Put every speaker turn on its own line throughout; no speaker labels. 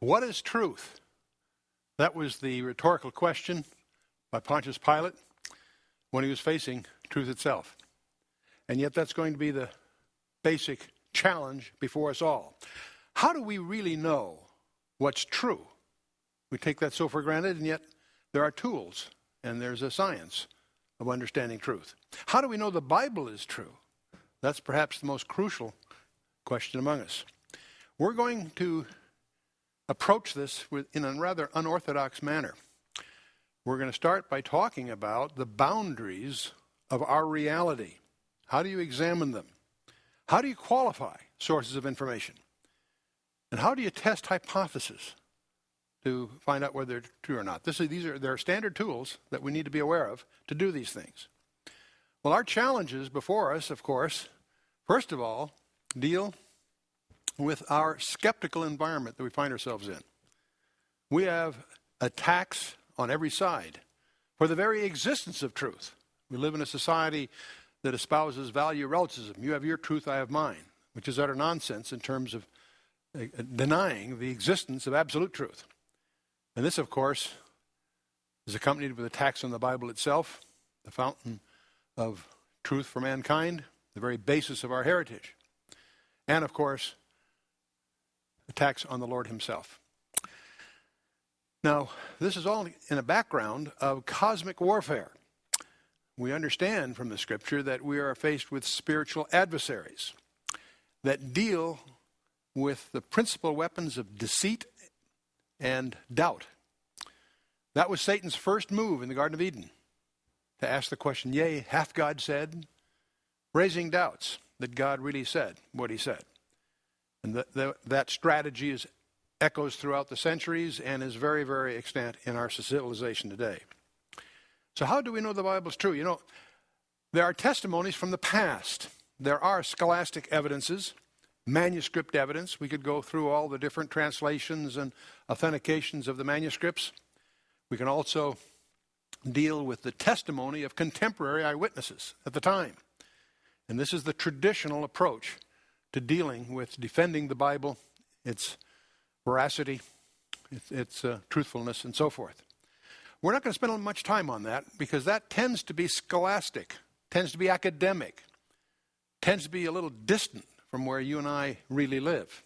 What is truth? That was the rhetorical question by Pontius Pilate when he was facing truth itself. And yet that's going to be the basic challenge before us all. How do we really know what's true? We take that so for granted, and yet there are tools and there's a science of understanding truth. How do we know the Bible is true? That's perhaps the most crucial question among us. We're going to approach this in a rather unorthodox manner. We're going to start by talking about the boundaries of our reality. How do you examine them? How do you qualify sources of information? And how do you test hypotheses to find out whether they're true or not? There are standard tools that we need to be aware of to do these things. Well, our challenges before us, of course, first of all, deal with our skeptical environment that we find ourselves in. We have attacks on every side for the very existence of truth. We live in a society that espouses value relativism. You have your truth, I have mine, which is utter nonsense in terms of denying the existence of absolute truth. And this, of course, is accompanied with attacks on the Bible itself, the fountain of truth for mankind, the very basis of our heritage. And, of course, attacks on the Lord himself. Now, this is all in a background of cosmic warfare. We understand from the Scripture that we are faced with spiritual adversaries that deal with the principal weapons of deceit and doubt. That was Satan's first move in the Garden of Eden, to ask the question, yea, hath God said? Raising doubts that God really said what he said. And that strategy echoes throughout the centuries and is very, very extant in our civilization today. So how do we know the Bible is true? You know, there are testimonies from the past. There are scholastic evidences, manuscript evidence. We could go through all the different translations and authentications of the manuscripts. We can also deal with the testimony of contemporary eyewitnesses at the time. And this is the traditional approach to dealing with defending the Bible, its veracity, its truthfulness, and so forth. We're not going to spend much time on that because that tends to be scholastic, tends to be academic, tends to be a little distant from where you and I really live.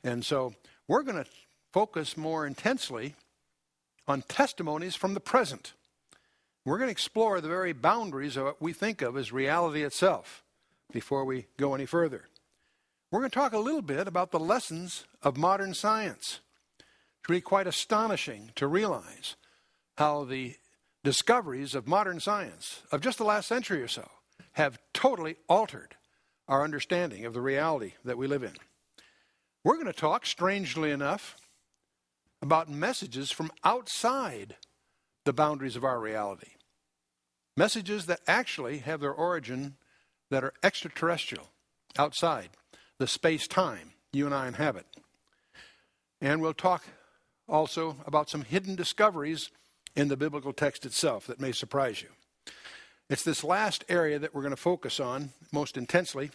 And so we're going to focus more intensely on testimonies from the present. We're going to explore the very boundaries of what we think of as reality itself before we go any further. We're going to talk a little bit about the lessons of modern science. It's really quite astonishing to realize how the discoveries of modern science of just the last century or so have totally altered our understanding of the reality that we live in. We're going to talk, strangely enough, about messages from outside the boundaries of our reality. Messages that actually have their origin that are extraterrestrial, outside the space-time you and I inhabit. And we'll talk also about some hidden discoveries in the biblical text itself that may surprise you. It's this last area that we're going to focus on most intensely.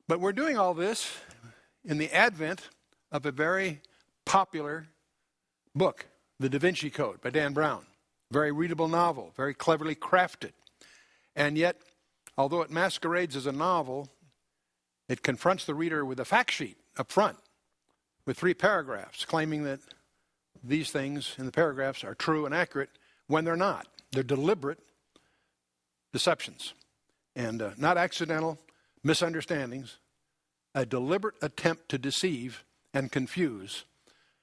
But we're doing all this in the advent of a very popular book, The Da Vinci Code by Dan Brown. Very readable novel, very cleverly crafted. And yet, although it masquerades as a novel, it confronts the reader with a fact sheet up front with 3 paragraphs claiming that these things in the paragraphs are true and accurate when they're not. They're deliberate deceptions and not accidental misunderstandings, a deliberate attempt to deceive and confuse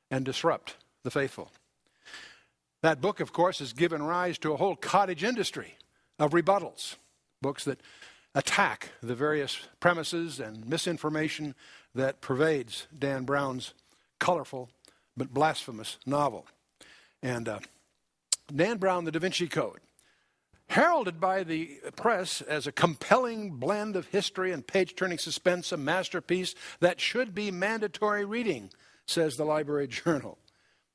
and disrupt the faithful. That book, of course, has given rise to a whole cottage industry of rebuttals, books that attack the various premises and misinformation that pervades Dan Brown's colorful but blasphemous novel. And Dan Brown, The Da Vinci Code, heralded by the press as a compelling blend of history and page-turning suspense, a masterpiece that should be mandatory reading, says the Library Journal.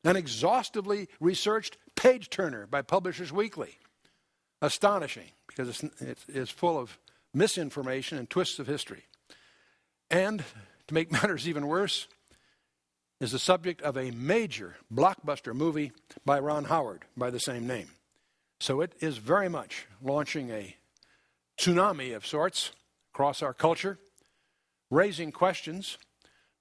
An exhaustively researched page-turner by Publishers Weekly. Astonishing, because it's full of misinformation, and twists of history. And to make matters even worse, it contains 2 of the most important books in the history of mankind. 2 of the most important books in the history of mankind. And yet, although it masquerades as a novel, is the subject of a major blockbuster movie by Ron Howard by the same name. So it is very much launching a tsunami of sorts across our culture, raising questions,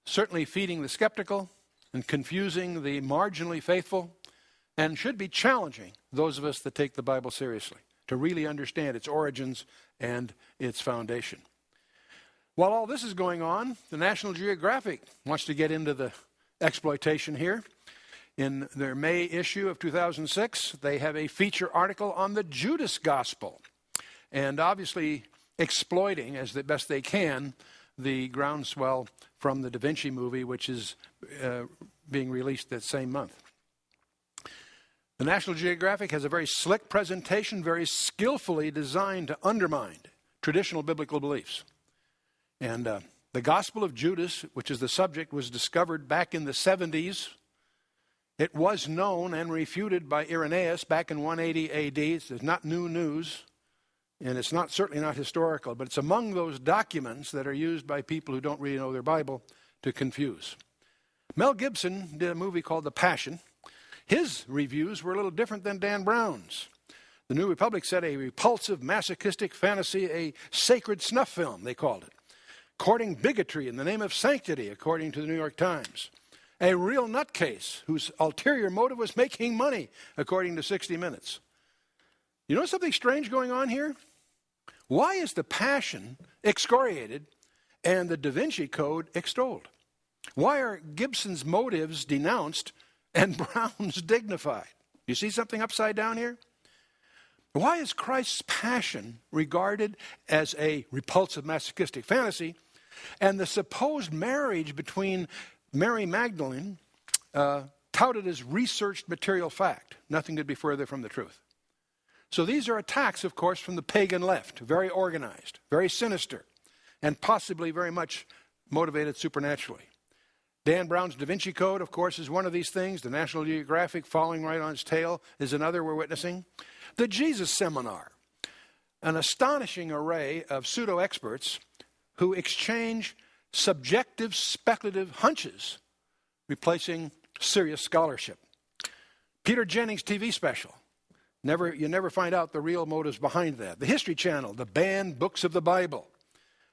certainly feeding the skeptical and confusing the marginally faithful, and should be challenging those of us that take the Bible seriously to really understand its origins and its foundation. While all this is going on, the National Geographic wants to get into the exploitation here. In their May issue of 2006, they have a feature article on the Judas Gospel, and obviously exploiting, as the best they can, the groundswell from the Da Vinci movie, which is being released that same month. The National Geographic has a very slick presentation, very skillfully designed to undermine traditional biblical beliefs. And the Gospel of Judas, which is the subject, was discovered back in the 70s. It was known and refuted by Irenaeus back in 180 AD. It's not new news, and it's certainly not historical, but it's among those documents that are used by people who don't really know their Bible to confuse. Mel Gibson did a movie called The Passion. His reviews were a little different than Dan Brown's. The New Republic said a repulsive, masochistic fantasy, a sacred snuff film, they called it. Courting bigotry in the name of sanctity, according to the New York Times. A real nutcase whose ulterior motive was making money, according to 60 Minutes. You know something strange going on here? Why is the Passion excoriated and the Da Vinci Code extolled? Why are Gibson's motives denounced and Brown's dignified? You see something upside down here? Why is Christ's Passion regarded as a repulsive, masochistic fantasy, and the supposed marriage between Mary Magdalene touted as researched material fact? Nothing could be further from the truth. So these are attacks, of course, from the pagan left, very organized, very sinister, and possibly very much motivated supernaturally. Dan Brown's Da Vinci Code, of course, is one of these things. The National Geographic, following right on its tail, is another we're witnessing. The Jesus Seminar, an astonishing array of pseudo-experts who exchange subjective, speculative hunches, replacing serious scholarship. Peter Jennings' TV special. You never find out the real motives behind that. The History Channel, the banned books of the Bible.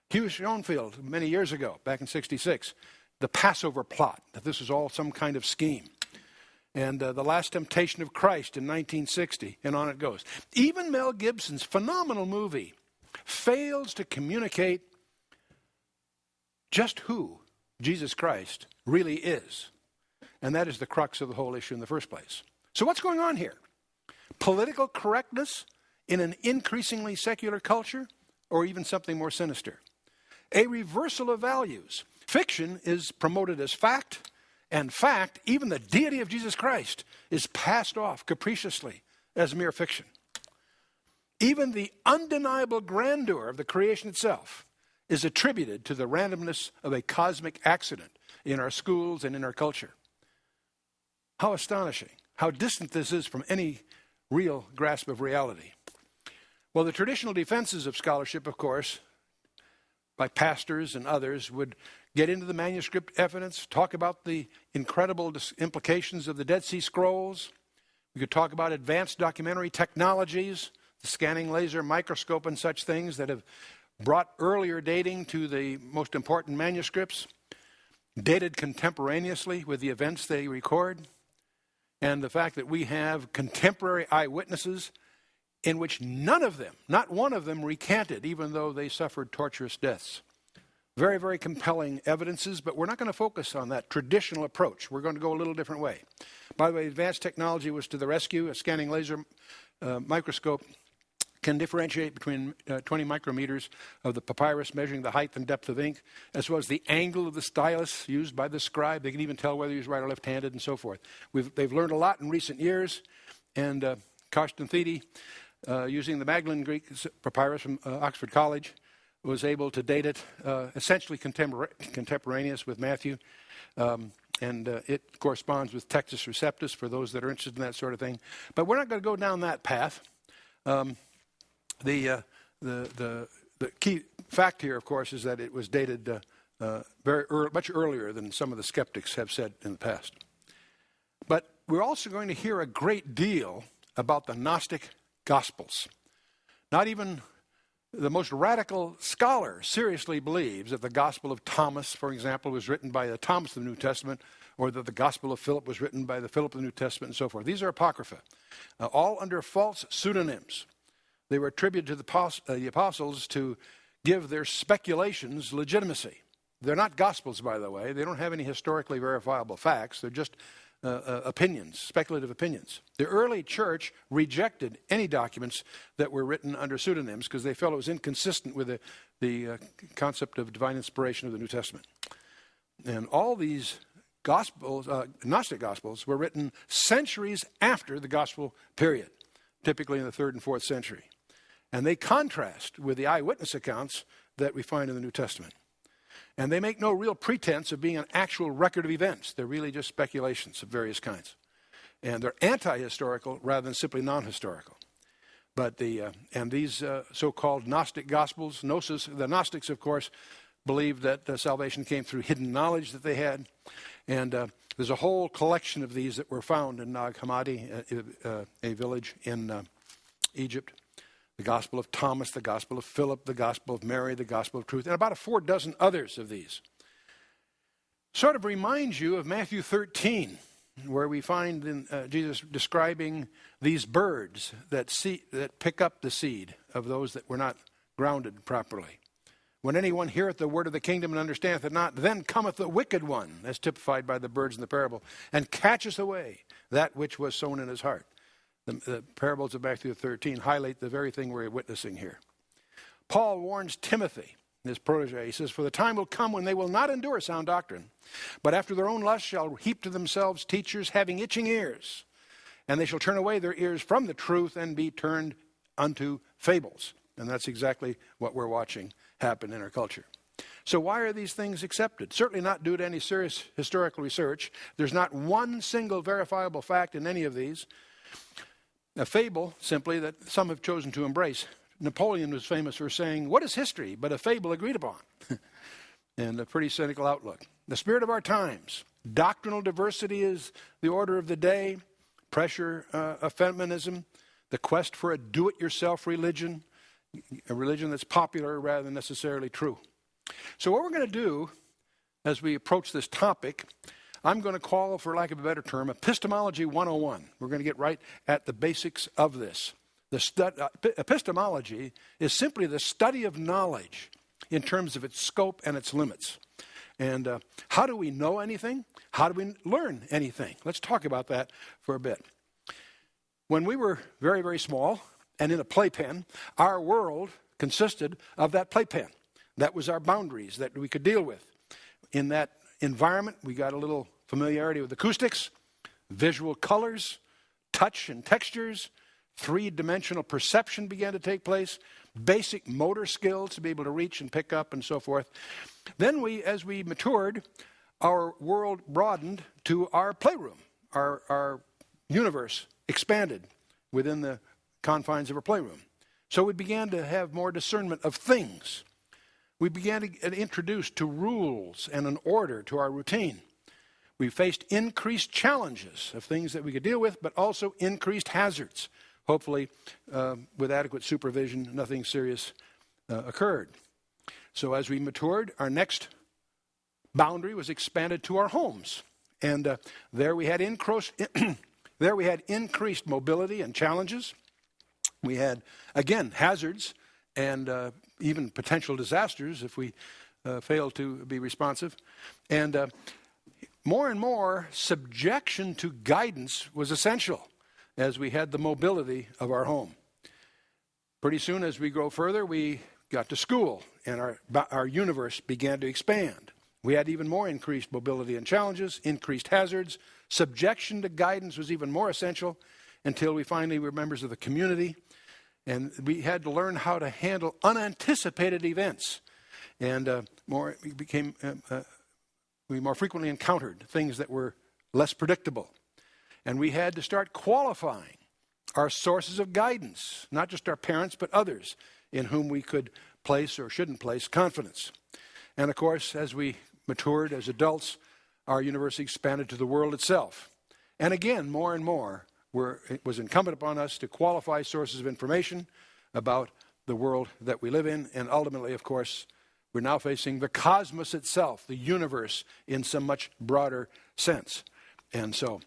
Hugh Schoenfield, many years ago, back in '66, the Passover plot, that this was all some kind of scheme. And The Last Temptation of Christ in 1960, and on it goes. Even Mel Gibson's phenomenal movie fails to communicate just who Jesus Christ really is. And that is the crux of the whole issue in the first place. So what's going on here? Political correctness in an increasingly secular culture, or even something more sinister? A reversal of values. Fiction is promoted as fact, and fact, even the deity of Jesus Christ, is passed off capriciously as mere fiction. Even the undeniable grandeur of the creation itself is attributed to the randomness of a cosmic accident in our schools and in our culture. How astonishing, how distant this is from any real grasp of reality. Well, the traditional defenses of scholarship, of course, by pastors and others, would get into the manuscript evidence, talk about the incredible implications of the Dead Sea Scrolls. We could talk about advanced documentary technologies, the scanning laser microscope and such things that have brought earlier dating to the most important manuscripts, dated contemporaneously with the events they record, and the fact that we have contemporary eyewitnesses in which none of them, not one of them, recanted, even though they suffered torturous deaths. Very, very compelling evidences, but we're not going to focus on that traditional approach. We're going to go a little different way. By the way, advanced technology was to the rescue. A scanning laser microscope can differentiate between 20 micrometers of the papyrus, measuring the height and depth of ink, as well as the angle of the stylus used by the scribe. They can even tell whether he's right or left-handed and so forth. They've learned a lot in recent years, and Karsten Thede, using the Magdalen Greek papyrus from Oxford College, was able to date it essentially contemporaneous with Matthew, and it corresponds with Textus Receptus for those that are interested in that sort of thing. But we're not going to go down that path. The key fact here, of course, is that it was dated much earlier than some of the skeptics have said in the past. But we're also going to hear a great deal about the Gnostic Gospels. Not even the most radical scholar seriously believes that the Gospel of Thomas, for example, was written by the Thomas of the New Testament, or that the Gospel of Philip was written by the Philip of the New Testament, and so forth. These are apocrypha, all under false pseudonyms. They were attributed to the apostles to give their speculations legitimacy. They're not Gospels, by the way. They don't have any historically verifiable facts. They're just opinions, speculative opinions. The early church rejected any documents that were written under pseudonyms because they felt it was inconsistent with the concept of divine inspiration of the New Testament. And all these Gospels, Gnostic Gospels, were written centuries after the Gospel period, typically in the 3rd and 4th century. And they contrast with the eyewitness accounts that we find in the New Testament. And they make no real pretense of being an actual record of events. They're really just speculations of various kinds. And they're anti-historical rather than simply non-historical. But these so-called Gnostic Gospels, the Gnostics, of course, believed that salvation came through hidden knowledge that they had. And there's a whole collection of these that were found in Nag Hammadi, a village in Egypt. The Gospel of Thomas, the Gospel of Philip, the Gospel of Mary, the Gospel of Truth, and about 4 dozen others of these. Sort of reminds you of Matthew 13, where we find Jesus describing these birds that pick up the seed of those that were not grounded properly. When anyone heareth the word of the kingdom and understandeth it not, then cometh the wicked one, as typified by the birds in the parable, and catcheth away that which was sown in his heart. The parables of Matthew 13 highlight the very thing we're witnessing here. Paul warns Timothy, his protege. He says, "For the time will come when they will not endure sound doctrine, but after their own lust shall heap to themselves teachers having itching ears. And they shall turn away their ears from the truth and be turned unto fables." And that's exactly what we're watching happen in our culture. So why are these things accepted? Certainly not due to any serious historical research. There's not one single verifiable fact in any of these. A fable, simply, that some have chosen to embrace. Napoleon was famous for saying, "What is history but a fable agreed upon?" And a pretty cynical outlook. The spirit of our times. Doctrinal diversity is the order of the day. Pressure of feminism. The quest for a do-it-yourself religion. A religion that's popular rather than necessarily true. So what we're going to do as we approach this topic, I'm going to call, for lack of a better term, Epistemology 101. We're going to get right at the basics of this. Epistemology is simply the study of knowledge in terms of its scope and its limits. And how do we know anything? How do we learn anything? Let's talk about that for a bit. When we were very, very small and in a playpen, our world consisted of that playpen. That was our boundaries that we could deal with. In that environment, we got a little familiarity with acoustics, visual colors, touch and textures, 3-dimensional perception began to take place, basic motor skills to be able to reach and pick up and so forth. Then as we matured, our world broadened to our playroom. Our universe expanded within the confines of our playroom. So we began to have more discernment of things. We began to get introduced to rules and an order to our routine. We faced increased challenges of things that we could deal with, but also increased hazards. Hopefully, with adequate supervision, nothing serious occurred. So as we matured, our next boundary was expanded to our homes. And there we had increased mobility and challenges. We had, again, hazards and even potential disasters if we failed to be responsive. And more and more, subjection to guidance was essential as we had the mobility of our home. Pretty soon, as we grow further, we got to school, and our universe began to expand. We had even more increased mobility and challenges, increased hazards. Subjection to guidance was even more essential until we finally were members of the community, and we had to learn how to handle unanticipated events. And we more frequently encountered things that were less predictable. And we had to start qualifying our sources of guidance, not just our parents, but others in whom we could place or shouldn't place confidence. And of course, as we matured as adults, our universe expanded to the world itself. And again, more and more, it was incumbent upon us to qualify sources of information about the world that we live in. And ultimately, of course, we're now facing the cosmos itself, the universe, in some much broader sense. And so,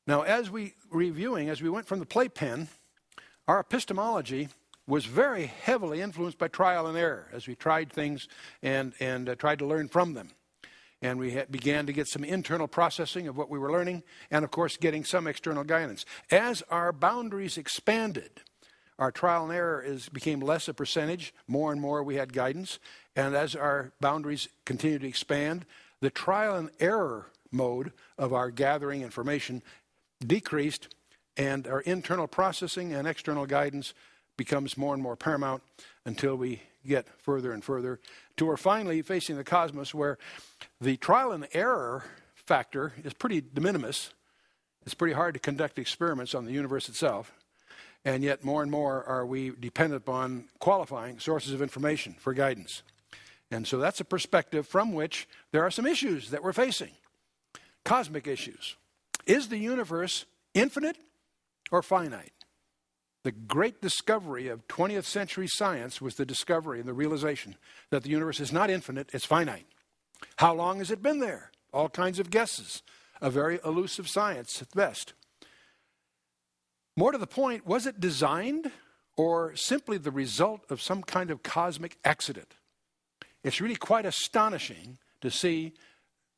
now as we went from the playpen, our epistemology was very heavily influenced by trial and error as we tried things and tried to learn from them. And we began to get some internal processing of what we were learning, and of course getting some external guidance. As our boundaries expanded, our trial and error became less a percentage. More and more we had guidance. And as our boundaries continued to expand, the trial and error mode of our gathering information decreased, and our internal processing and external guidance becomes more and more paramount until we get further and further till we're finally facing the cosmos, where the trial and error factor is pretty de minimis. It's pretty hard to conduct experiments on the universe itself. And yet more and more are we dependent upon qualifying sources of information for guidance. And so that's a perspective from which there are some issues that we're facing. Cosmic issues. Is the universe infinite or finite? The great discovery of 20th century science was the discovery and the realization that the universe is not infinite, it's finite. How long has it been there? All kinds of guesses. A very elusive science at best. More to the point, was it designed or simply the result of some kind of cosmic accident? It's really quite astonishing to see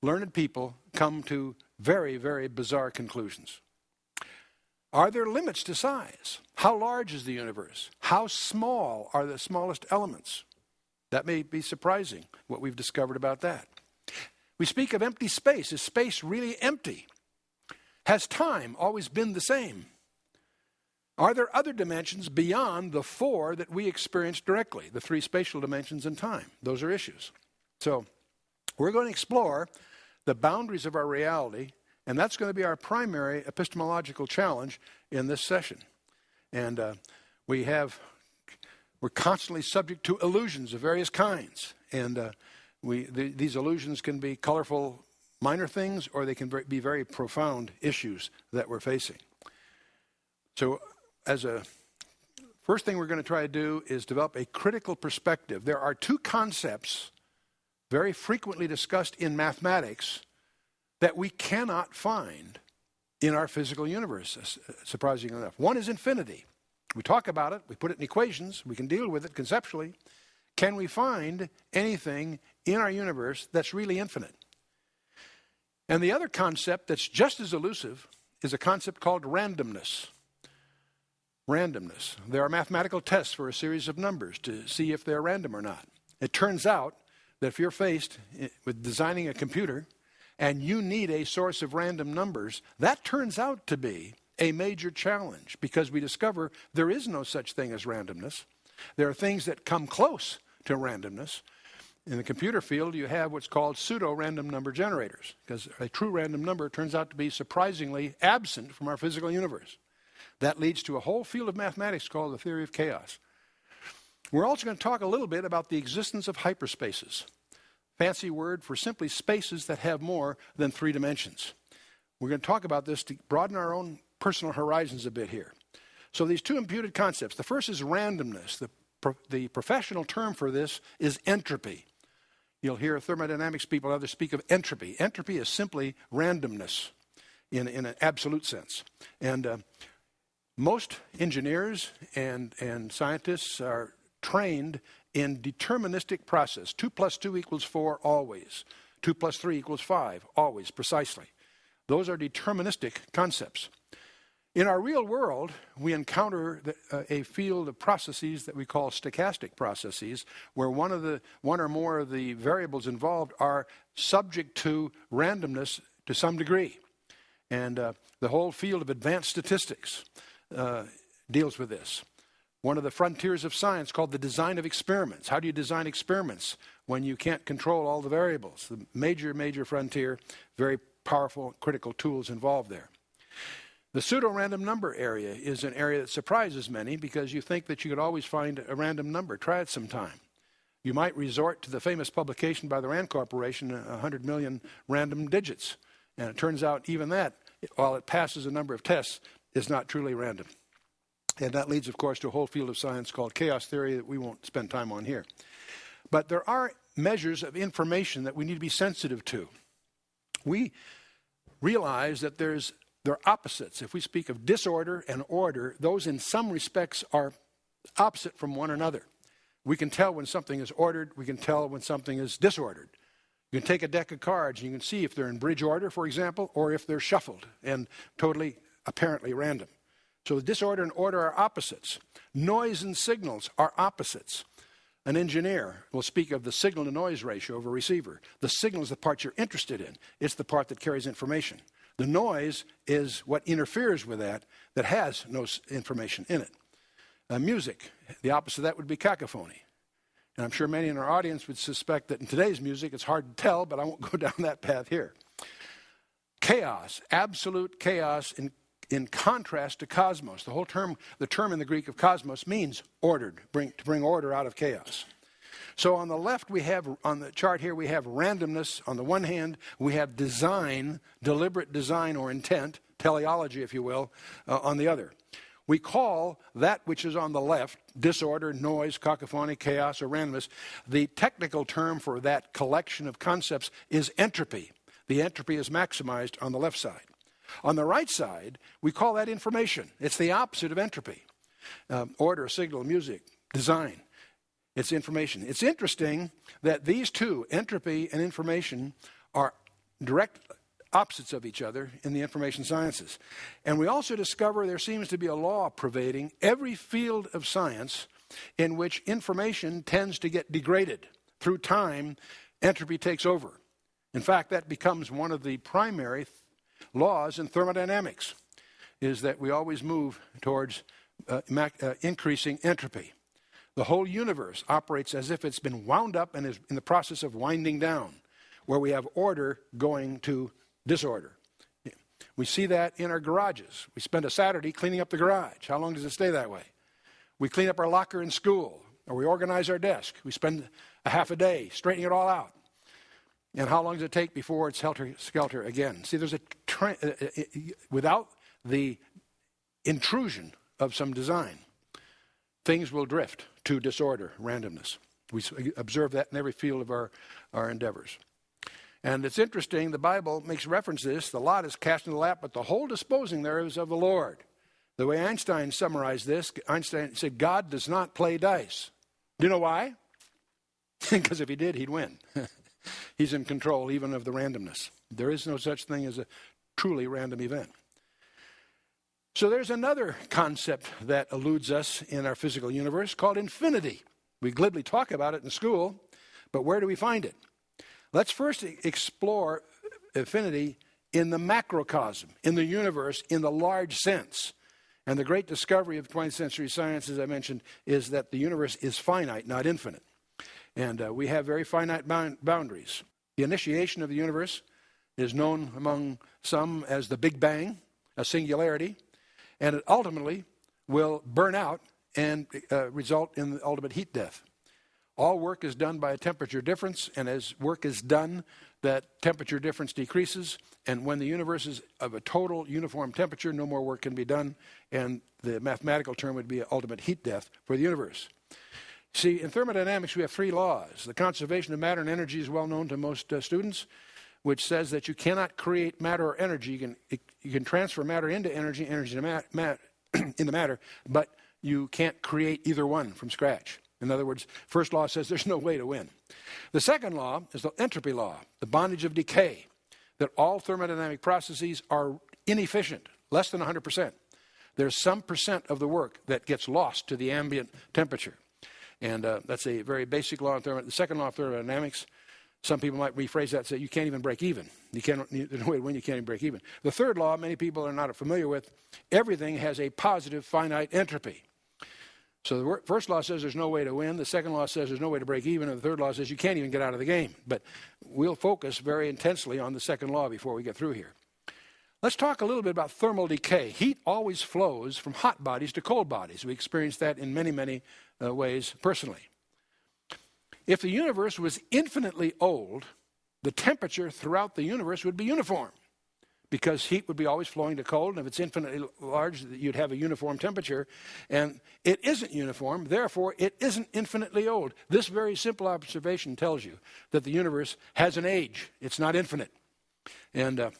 learned people come to very, very bizarre conclusions. Are there limits to size? How large is the universe? How small are the smallest elements? That may be surprising, what we've discovered about that. We speak of empty space. Is space really empty? Has time always been the same? Are there other dimensions beyond the four that we experience directly, the three spatial dimensions and time? Those are issues. So we're going to explore the boundaries of our reality, and that's going to be our primary epistemological challenge in this session. And we're constantly subject to illusions of various kinds. And these illusions can be colorful minor things, or they can be very profound issues that we're facing. So first thing we're going to try to do is develop a critical perspective. There are two concepts very frequently discussed in mathematics that we cannot find in our physical universe, surprisingly enough. One is infinity. We talk about it, we put it in equations, we can deal with it conceptually. Can we find anything in our universe that's really infinite? And the other concept that's just as elusive is a concept called randomness. Randomness. There are mathematical tests for a series of numbers to see if they're random or not. It turns out that if you're faced with designing a computer and you need a source of random numbers, that turns out to be a major challenge, because we discover there is no such thing as randomness. There are things that come close to randomness. In the computer field, you have what's called pseudo-random number generators, because a true random number turns out to be surprisingly absent from our physical universe. That leads to a whole field of mathematics called the theory of chaos. We're also going to talk a little bit about the existence of hyperspaces. Fancy word for simply spaces that have more than 3 dimensions. We're going to talk about this to broaden our own personal horizons a bit here. So these two imputed concepts. The first is randomness. The professional term for this is entropy. You'll hear thermodynamics people and others speak of entropy. Entropy is simply randomness in an absolute sense. And most engineers and scientists are trained in deterministic process. 2 + 2 = 4 always. 2 + 3 = 5 always, precisely. Those are deterministic concepts. In our real world, we encounter a field of processes that we call stochastic processes, where one or more of the variables involved are subject to randomness to some degree. And the whole field of advanced statistics deals with this. One of the frontiers of science called the design of experiments. How do you design experiments when you can't control all the variables? The major frontier, very powerful, critical tools involved there. The pseudo-random number area is an area that surprises many, because you think that you could always find a random number. Try it sometime. You might resort to the famous publication by the Rand Corporation, 100 million random digits. And it turns out even that, while it passes a number of tests, is not truly random. And that leads, of course, to a whole field of science called chaos theory that we won't spend time on here. But there are measures of information that we need to be sensitive to. We realize that there are opposites. If we speak of disorder and order, those in some respects are opposite from one another. We can tell when something is ordered. We can tell when something is disordered. You can take a deck of cards and you can see if they're in bridge order, for example, or if they're shuffled and totally apparently random. So disorder and order are opposites. Noise and signals are opposites. An engineer will speak of the signal-to-noise ratio of a receiver. The signal is the part you're interested in. It's the part that carries information. The noise is what interferes with that has no information in it. Music, the opposite of that would be cacophony. And I'm sure many in our audience would suspect that in today's music it's hard to tell, but I won't go down that path here. Chaos, absolute chaos in contrast to cosmos. The term in the Greek of cosmos means ordered, to bring order out of chaos. So on the left on the chart here, we have randomness on the one hand, we have design, deliberate design or intent, teleology if you will, on the other. We call that which is on the left, disorder, noise, cacophony, chaos, or randomness. The technical term for that collection of concepts is entropy. The entropy is maximized on the left side. On the right side, we call that information. It's the opposite of entropy. Order, signal, music, design. It's information. It's interesting that these two, entropy and information, are direct opposites of each other in the information sciences. And we also discover there seems to be a law pervading every field of science in which information tends to get degraded. Through time, entropy takes over. In fact, that becomes one of the primary laws in thermodynamics, is that we always move towards increasing entropy. The whole universe operates as if it's been wound up and is in the process of winding down, where we have order going to disorder. We see that in our garages. We spend a Saturday cleaning up the garage. How long does it stay that way? We clean up our locker in school, or we organize our desk. We spend a half a day straightening it all out. And how long does it take before it's helter-skelter again? See, there's a trend, without the intrusion of some design, things will drift to disorder, randomness. We observe that in every field of our endeavors. And it's interesting, the Bible makes reference to this, the lot is cast in the lap, but the whole disposing thereof is of the Lord. The way Einstein summarized this, Einstein said, God does not play dice. Do you know why? Because if he did, he'd win. He's in control even of the randomness. There is no such thing as a truly random event. So there's another concept that eludes us in our physical universe called infinity. We glibly talk about it in school, but where do we find it? Let's first explore infinity in the macrocosm, in the universe, in the large sense. And the great discovery of 20th century science, as I mentioned, is that the universe is finite, not infinite. And we have very finite boundaries. The initiation of the universe is known among some as the Big Bang, a singularity, and it ultimately will burn out and result in the ultimate heat death. All work is done by a temperature difference, and as work is done, that temperature difference decreases, and when the universe is of a total uniform temperature, no more work can be done, and the mathematical term would be ultimate heat death for the universe. See, in thermodynamics, we have three laws. The conservation of matter and energy is well known to most students, which says that you cannot create matter or energy. You can transfer matter into energy, energy into matter, but you can't create either one from scratch. In other words, first law says there's no way to win. The second law is the entropy law, the bondage of decay, that all thermodynamic processes are inefficient, less than 100%. There's some percent of the work that gets lost to the ambient temperature. And that's a very basic law of thermodynamics. The second law of thermodynamics, some people might rephrase that and say you can't even break even. There's no way to win, you can't even break even. The third law, many people are not familiar with, everything has a positive finite entropy. So the first law says there's no way to win. The second law says there's no way to break even. And the third law says you can't even get out of the game. But we'll focus very intensely on the second law before we get through here. Let's talk a little bit about thermal decay. Heat always flows from hot bodies to cold bodies. We experience that in many, many ways personally. If the universe was infinitely old, the temperature throughout the universe would be uniform, because heat would be always flowing to cold, and if it's infinitely large, you'd have a uniform temperature. And it isn't uniform, therefore it isn't infinitely old. This very simple observation tells you that the universe has an age. It's not infinite. And the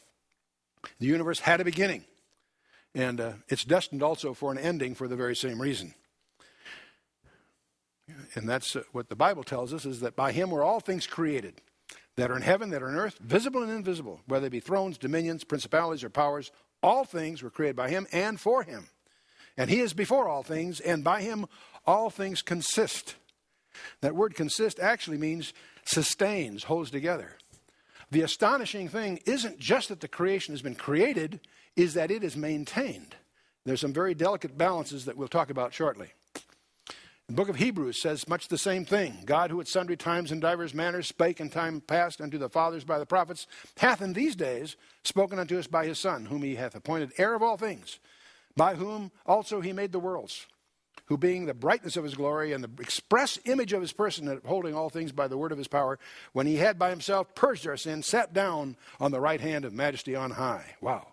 universe had a beginning. And it's destined also for an ending for the very same reason. And that's what the Bible tells us, is that by him were all things created, that are in heaven, that are on earth, visible and invisible, whether they be thrones, dominions, principalities, or powers. All things were created by him and for him. And he is before all things, and by him all things consist. That word consist actually means sustains, holds together. The astonishing thing isn't just that the creation has been created, is that it is maintained. There's some very delicate balances that we'll talk about shortly. The book of Hebrews says much the same thing. God, who at sundry times and divers manners spake in time past unto the fathers by the prophets, hath in these days spoken unto us by his Son, whom he hath appointed heir of all things, by whom also he made the worlds, who being the brightness of his glory and the express image of his person, upholding all things by the word of his power, when he had by himself purged our sins, sat down on the right hand of majesty on high. Wow.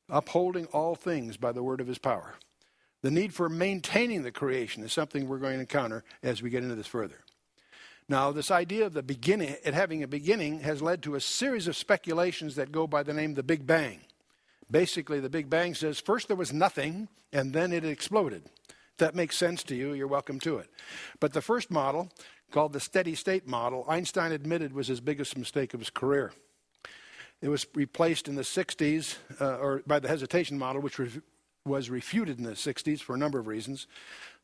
Upholding all things by the word of his power. The need for maintaining the creation is something we're going to encounter as we get into this further. Now, this idea of the beginning, it having a beginning, has led to a series of speculations that go by the name the Big Bang. Basically, the Big Bang says first there was nothing, and then it exploded. If that makes sense to you, you're welcome to it. But the first model, called the steady state model, Einstein admitted was his biggest mistake of his career. It was replaced in the 60s or by the hesitation model, which was refuted in the 60s for a number of reasons.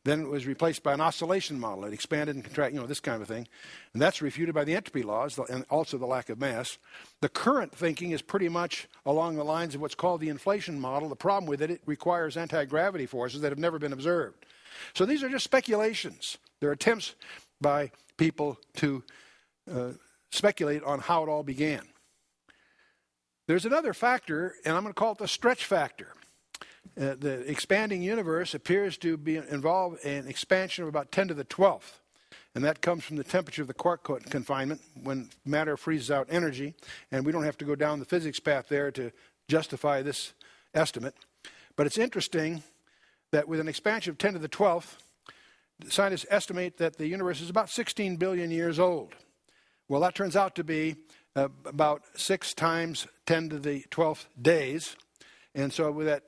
Then it was replaced by an oscillation model. It expanded and contracted, this kind of thing. And that's refuted by the entropy laws and also the lack of mass. The current thinking is pretty much along the lines of what's called the inflation model. The problem with it, it requires anti-gravity forces that have never been observed. So these are just speculations. They're attempts by people to speculate on how it all began. There's another factor, and I'm going to call it the stretch factor. The expanding universe appears to be involved in expansion of about 10 to the 12th. And that comes from the temperature of the quark confinement when matter freezes out energy. And we don't have to go down the physics path there to justify this estimate. But it's interesting that with an expansion of 10 to the 12th, scientists estimate that the universe is about 16 billion years old. Well, that turns out to be about 6 times 10 to the 12th days. And so with that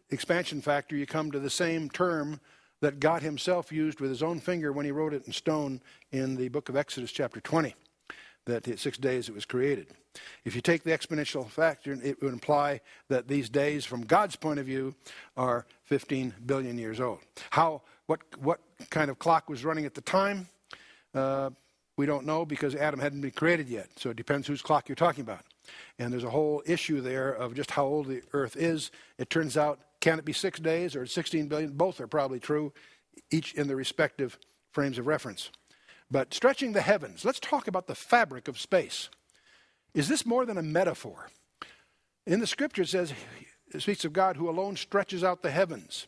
expansion factor, you come to the same term that God himself used with his own finger when he wrote it in stone in the book of Exodus chapter 20, that in 6 days it was created. If you take the exponential factor, it would imply that these days from God's point of view are 15 billion years old. What kind of clock was running at the time? We don't know, because Adam hadn't been created yet. So it depends whose clock you're talking about. And there's a whole issue there of just how old the earth is. It turns out, can it be 6 days or 16 billion? Both are probably true, each in their respective frames of reference. But stretching the heavens, let's talk about the fabric of space. Is this more than a metaphor? In the scripture it speaks of God who alone stretches out the heavens.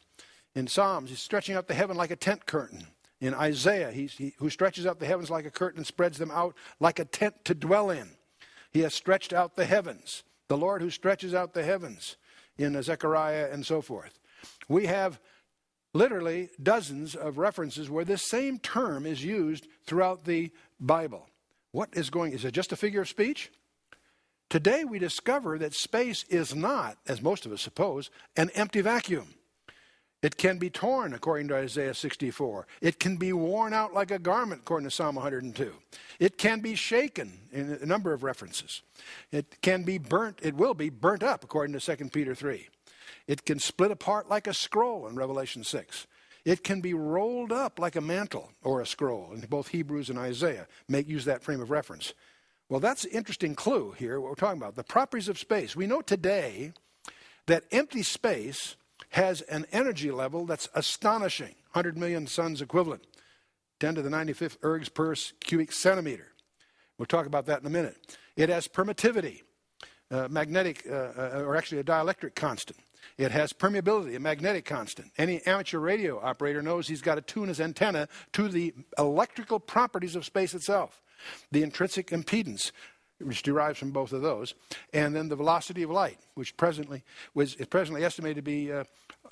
In Psalms, he's stretching out the heaven like a tent curtain. In Isaiah, he who stretches out the heavens like a curtain and spreads them out like a tent to dwell in. He has stretched out the heavens. The Lord who stretches out the heavens in Zechariah and so forth. We have literally dozens of references where this same term is used throughout the Bible. Is it just a figure of speech? Today we discover that space is not, as most of us suppose, an empty vacuum. It can be torn, according to Isaiah 64. It can be worn out like a garment, according to Psalm 102. It can be shaken in a number of references. It can be burnt. It will be burnt up, according to 2 Peter 3. It can split apart like a scroll in Revelation 6. It can be rolled up like a mantle or a scroll. And both Hebrews and Isaiah use that frame of reference. Well, that's an interesting clue here, what we're talking about. The properties of space. We know today that empty space has an energy level that's astonishing, 100 million suns equivalent, 10 to the 95th ergs per cubic centimeter. We'll talk about that in a minute. It has permittivity, magnetic, or actually a dielectric constant. It has permeability, a magnetic constant. Any amateur radio operator knows he's got to tune his antenna to the electrical properties of space itself. The intrinsic impedance, which derives from both of those, and then the velocity of light, which is presently estimated to be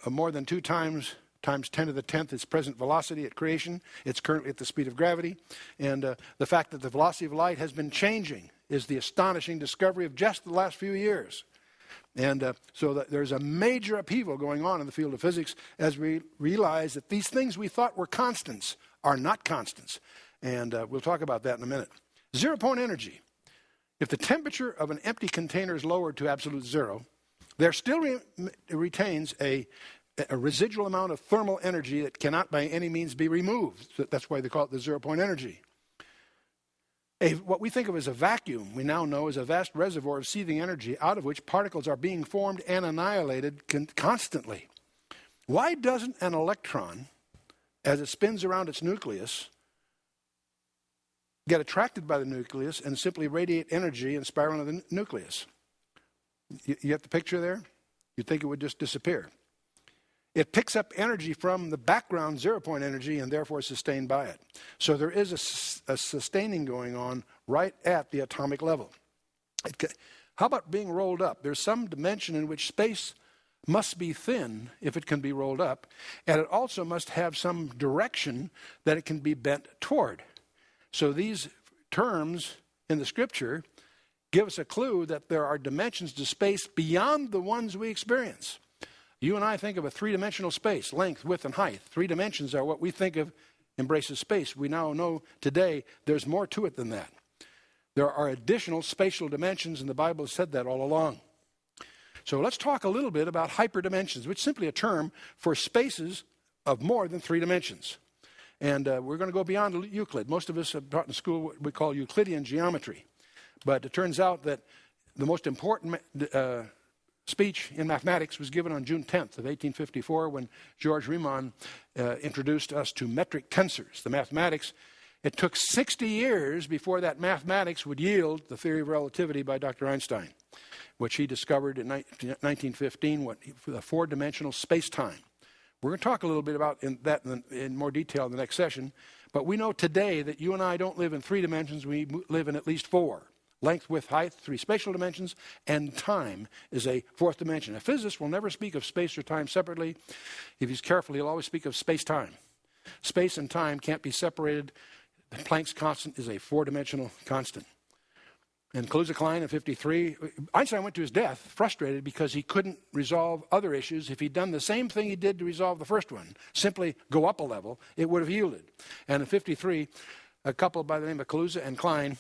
more than 2 times 10 to the 10th its present velocity at creation. It's currently at the speed of gravity. And the fact that the velocity of light has been changing is the astonishing discovery of just the last few years. And so that there's a major upheaval going on in the field of physics as we realize that these things we thought were constants are not constants. And we'll talk about that in a minute. 0-point energy. If the temperature of an empty container is lowered to absolute zero, there still retains a residual amount of thermal energy that cannot by any means be removed. So that's why they call it the 0-point energy. What we think of as a vacuum, we now know is a vast reservoir of seething energy out of which particles are being formed and annihilated constantly. Why doesn't an electron, as it spins around its nucleus, get attracted by the nucleus and simply radiate energy and spiral into the nucleus? You get the picture there? You'd think it would just disappear. It picks up energy from the background 0-point energy and therefore is sustained by it. So there is a sustaining going on right at the atomic level. How about being rolled up? There's some dimension in which space must be thin if it can be rolled up, and it also must have some direction that it can be bent toward. So these terms in the scripture give us a clue that there are dimensions to space beyond the ones we experience. You and I think of a 3-dimensional space, length, width, and height. 3 dimensions are what we think of embraces space. We now know today there's more to it than that. There are additional spatial dimensions, and the Bible has said that all along. So let's talk a little bit about hyperdimensions, which is simply a term for spaces of more than 3 dimensions. And we're going to go beyond Euclid. Most of us have taught in school what we call Euclidean geometry. But it turns out that the most important speech in mathematics was given on June 10th of 1854 when George Riemann introduced us to metric tensors. The mathematics, it took 60 years before that mathematics would yield the theory of relativity by Dr. Einstein, which he discovered in 1915, the 4-dimensional space-time. We're going to talk a little bit about that in more detail in the next session, but we know today that you and I don't live in 3 dimensions, we live in at least 4. Length, width, height, 3 spatial dimensions, and time is a 4th dimension. A physicist will never speak of space or time separately. If he's careful, he'll always speak of space-time. Space and time can't be separated. The Planck's constant is a 4-dimensional constant. And Kaluza-Klein in 53, Einstein went to his death frustrated because he couldn't resolve other issues. If he'd done the same thing he did to resolve the first one, simply go up a level, it would have yielded. And in 53, a couple by the name of Kaluza and Klein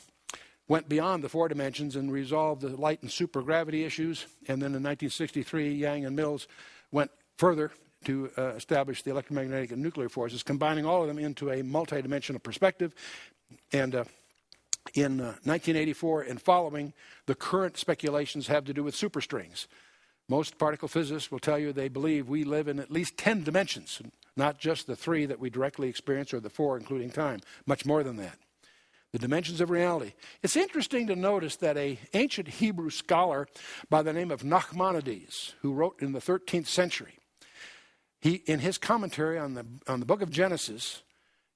went beyond the 4 dimensions and resolved the light and supergravity issues. And then in 1963, Yang and Mills went further to establish the electromagnetic and nuclear forces, combining all of them into a multidimensional perspective. And in 1984 and following, the current speculations have to do with superstrings. Most particle physicists will tell you they believe we live in at least 10 dimensions, not just the 3 that we directly experience or the 4, including time, much more than that. The dimensions of reality. It's interesting to notice that an ancient Hebrew scholar by the name of Nachmanides, who wrote in the 13th century, in his commentary on the book of Genesis,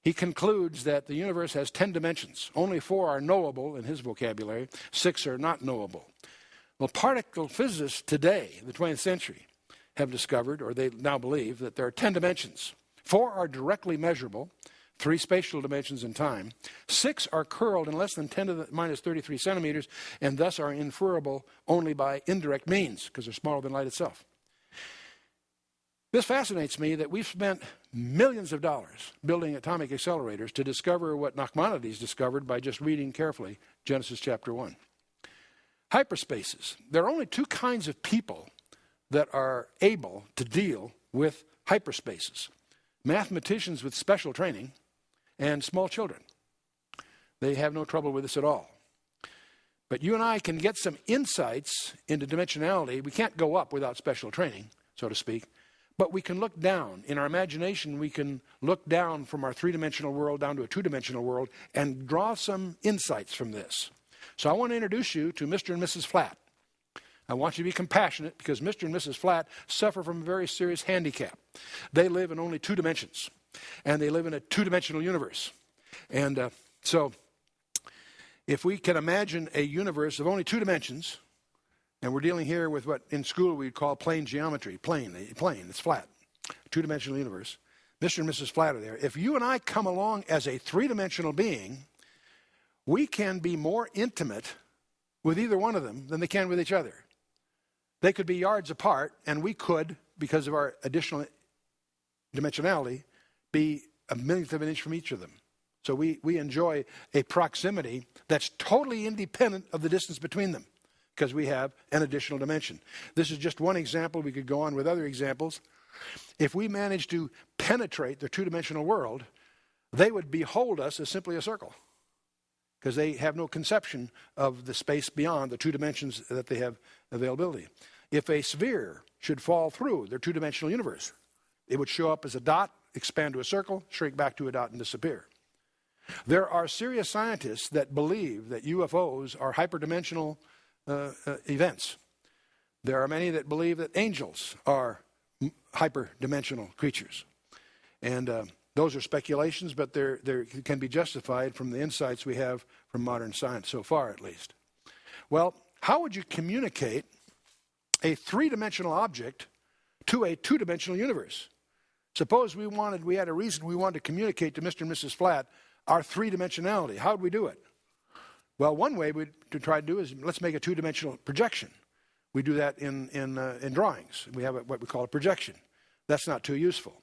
he concludes that the universe has 10 dimensions. Only 4 are knowable in his vocabulary. 6 are not knowable. Well, particle physicists today, the 20th century, have discovered, or they now believe, that there are 10 dimensions. 4 are directly measurable. 3 spatial dimensions in time. 6 are curled in less than 10 to the minus 33 centimeters, and thus are inferable only by indirect means, because they're smaller than light itself. This fascinates me that we've spent millions of dollars building atomic accelerators to discover what Nachmanides discovered by just reading carefully Genesis chapter 1. Hyperspaces. There are only 2 kinds of people that are able to deal with hyperspaces. Mathematicians with special training and small children. They have no trouble with this at all. But you and I can get some insights into dimensionality. We can't go up without special training, so to speak. But we can look down. In our imagination, we can look down from our 3-dimensional world down to a 2-dimensional world and draw some insights from this. So I want to introduce you to Mr. and Mrs. Flat. I want you to be compassionate because Mr. and Mrs. Flat suffer from a very serious handicap. They live in only 2 dimensions, and they live in a 2-dimensional universe. And so if we can imagine a universe of only 2 dimensions, and we're dealing here with what in school we'd call plane geometry, plane, it's flat, 2-dimensional universe. Mr. and Mrs. Flat are there. If you and I come along as a 3-dimensional being, we can be more intimate with either one of them than they can with each other. They could be yards apart, and we could, because of our additional dimensionality, be a millionth of an inch from each of them. So we enjoy a proximity that's totally independent of the distance between them because we have an additional dimension. This is just one example. We could go on with other examples. If we managed to penetrate their 2-dimensional world, they would behold us as simply a circle because they have no conception of the space beyond the 2 dimensions that they have availability. If a sphere should fall through their 2-dimensional universe, it would show up as a dot, expand to a circle, shrink back to a dot, and disappear. There are serious scientists that believe that UFOs are hyperdimensional events. There are many that believe that angels are hyperdimensional creatures. And those are speculations, but they can be justified from the insights we have from modern science, so far at least. Well, how would you communicate a 3-dimensional object to a 2-dimensional universe? Suppose we had a reason we wanted to communicate to Mr. and Mrs. Flat our 3-dimensionality. How would we do it? Well, one way to try to do is let's make a 2-dimensional projection. We do that in drawings. We have what we call a projection. That's not too useful.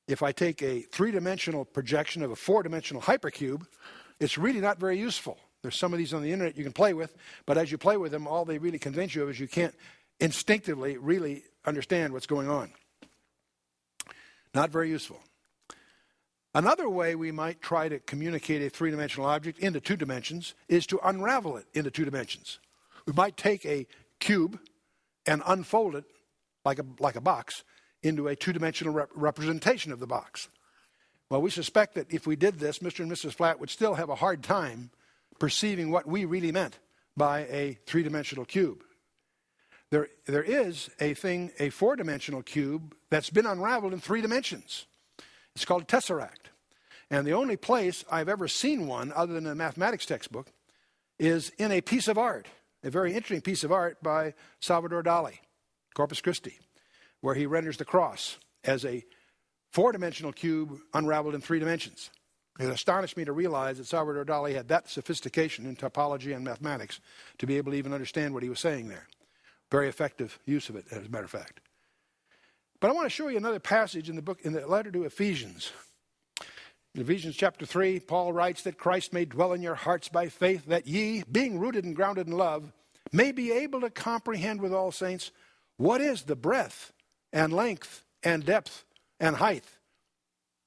If I take a 3-dimensional projection of a 4-dimensional hypercube, it's really not very useful. There's some of these on the internet you can play with, but as you play with them, all they really convince you of is you can't instinctively really understand what's going on. Not very useful. Another way we might try to communicate a 3-dimensional object into 2 dimensions is to unravel it into 2 dimensions. We might take a cube and unfold it like a box into a 2-dimensional representation of the box. Well, we suspect that if we did this, Mr. and Mrs. Flat would still have a hard time perceiving what we really meant by a 3-dimensional cube. There is a 4-dimensional cube that's been unraveled in 3 dimensions. It's called a tesseract. And the only place I've ever seen one, other than a mathematics textbook, is in a piece of art, a very interesting piece of art by Salvador Dali, Corpus Christi, where he renders the cross as a 4-dimensional cube unraveled in 3 dimensions. It astonished me to realize that Salvador Dali had that sophistication in topology and mathematics to be able to even understand what he was saying there. Very effective use of it, as a matter of fact. But I want to show you another passage in the letter to Ephesians. In Ephesians chapter 3, Paul writes that Christ may dwell in your hearts by faith, that ye, being rooted and grounded in love, may be able to comprehend with all saints what is the breadth and length and depth and height,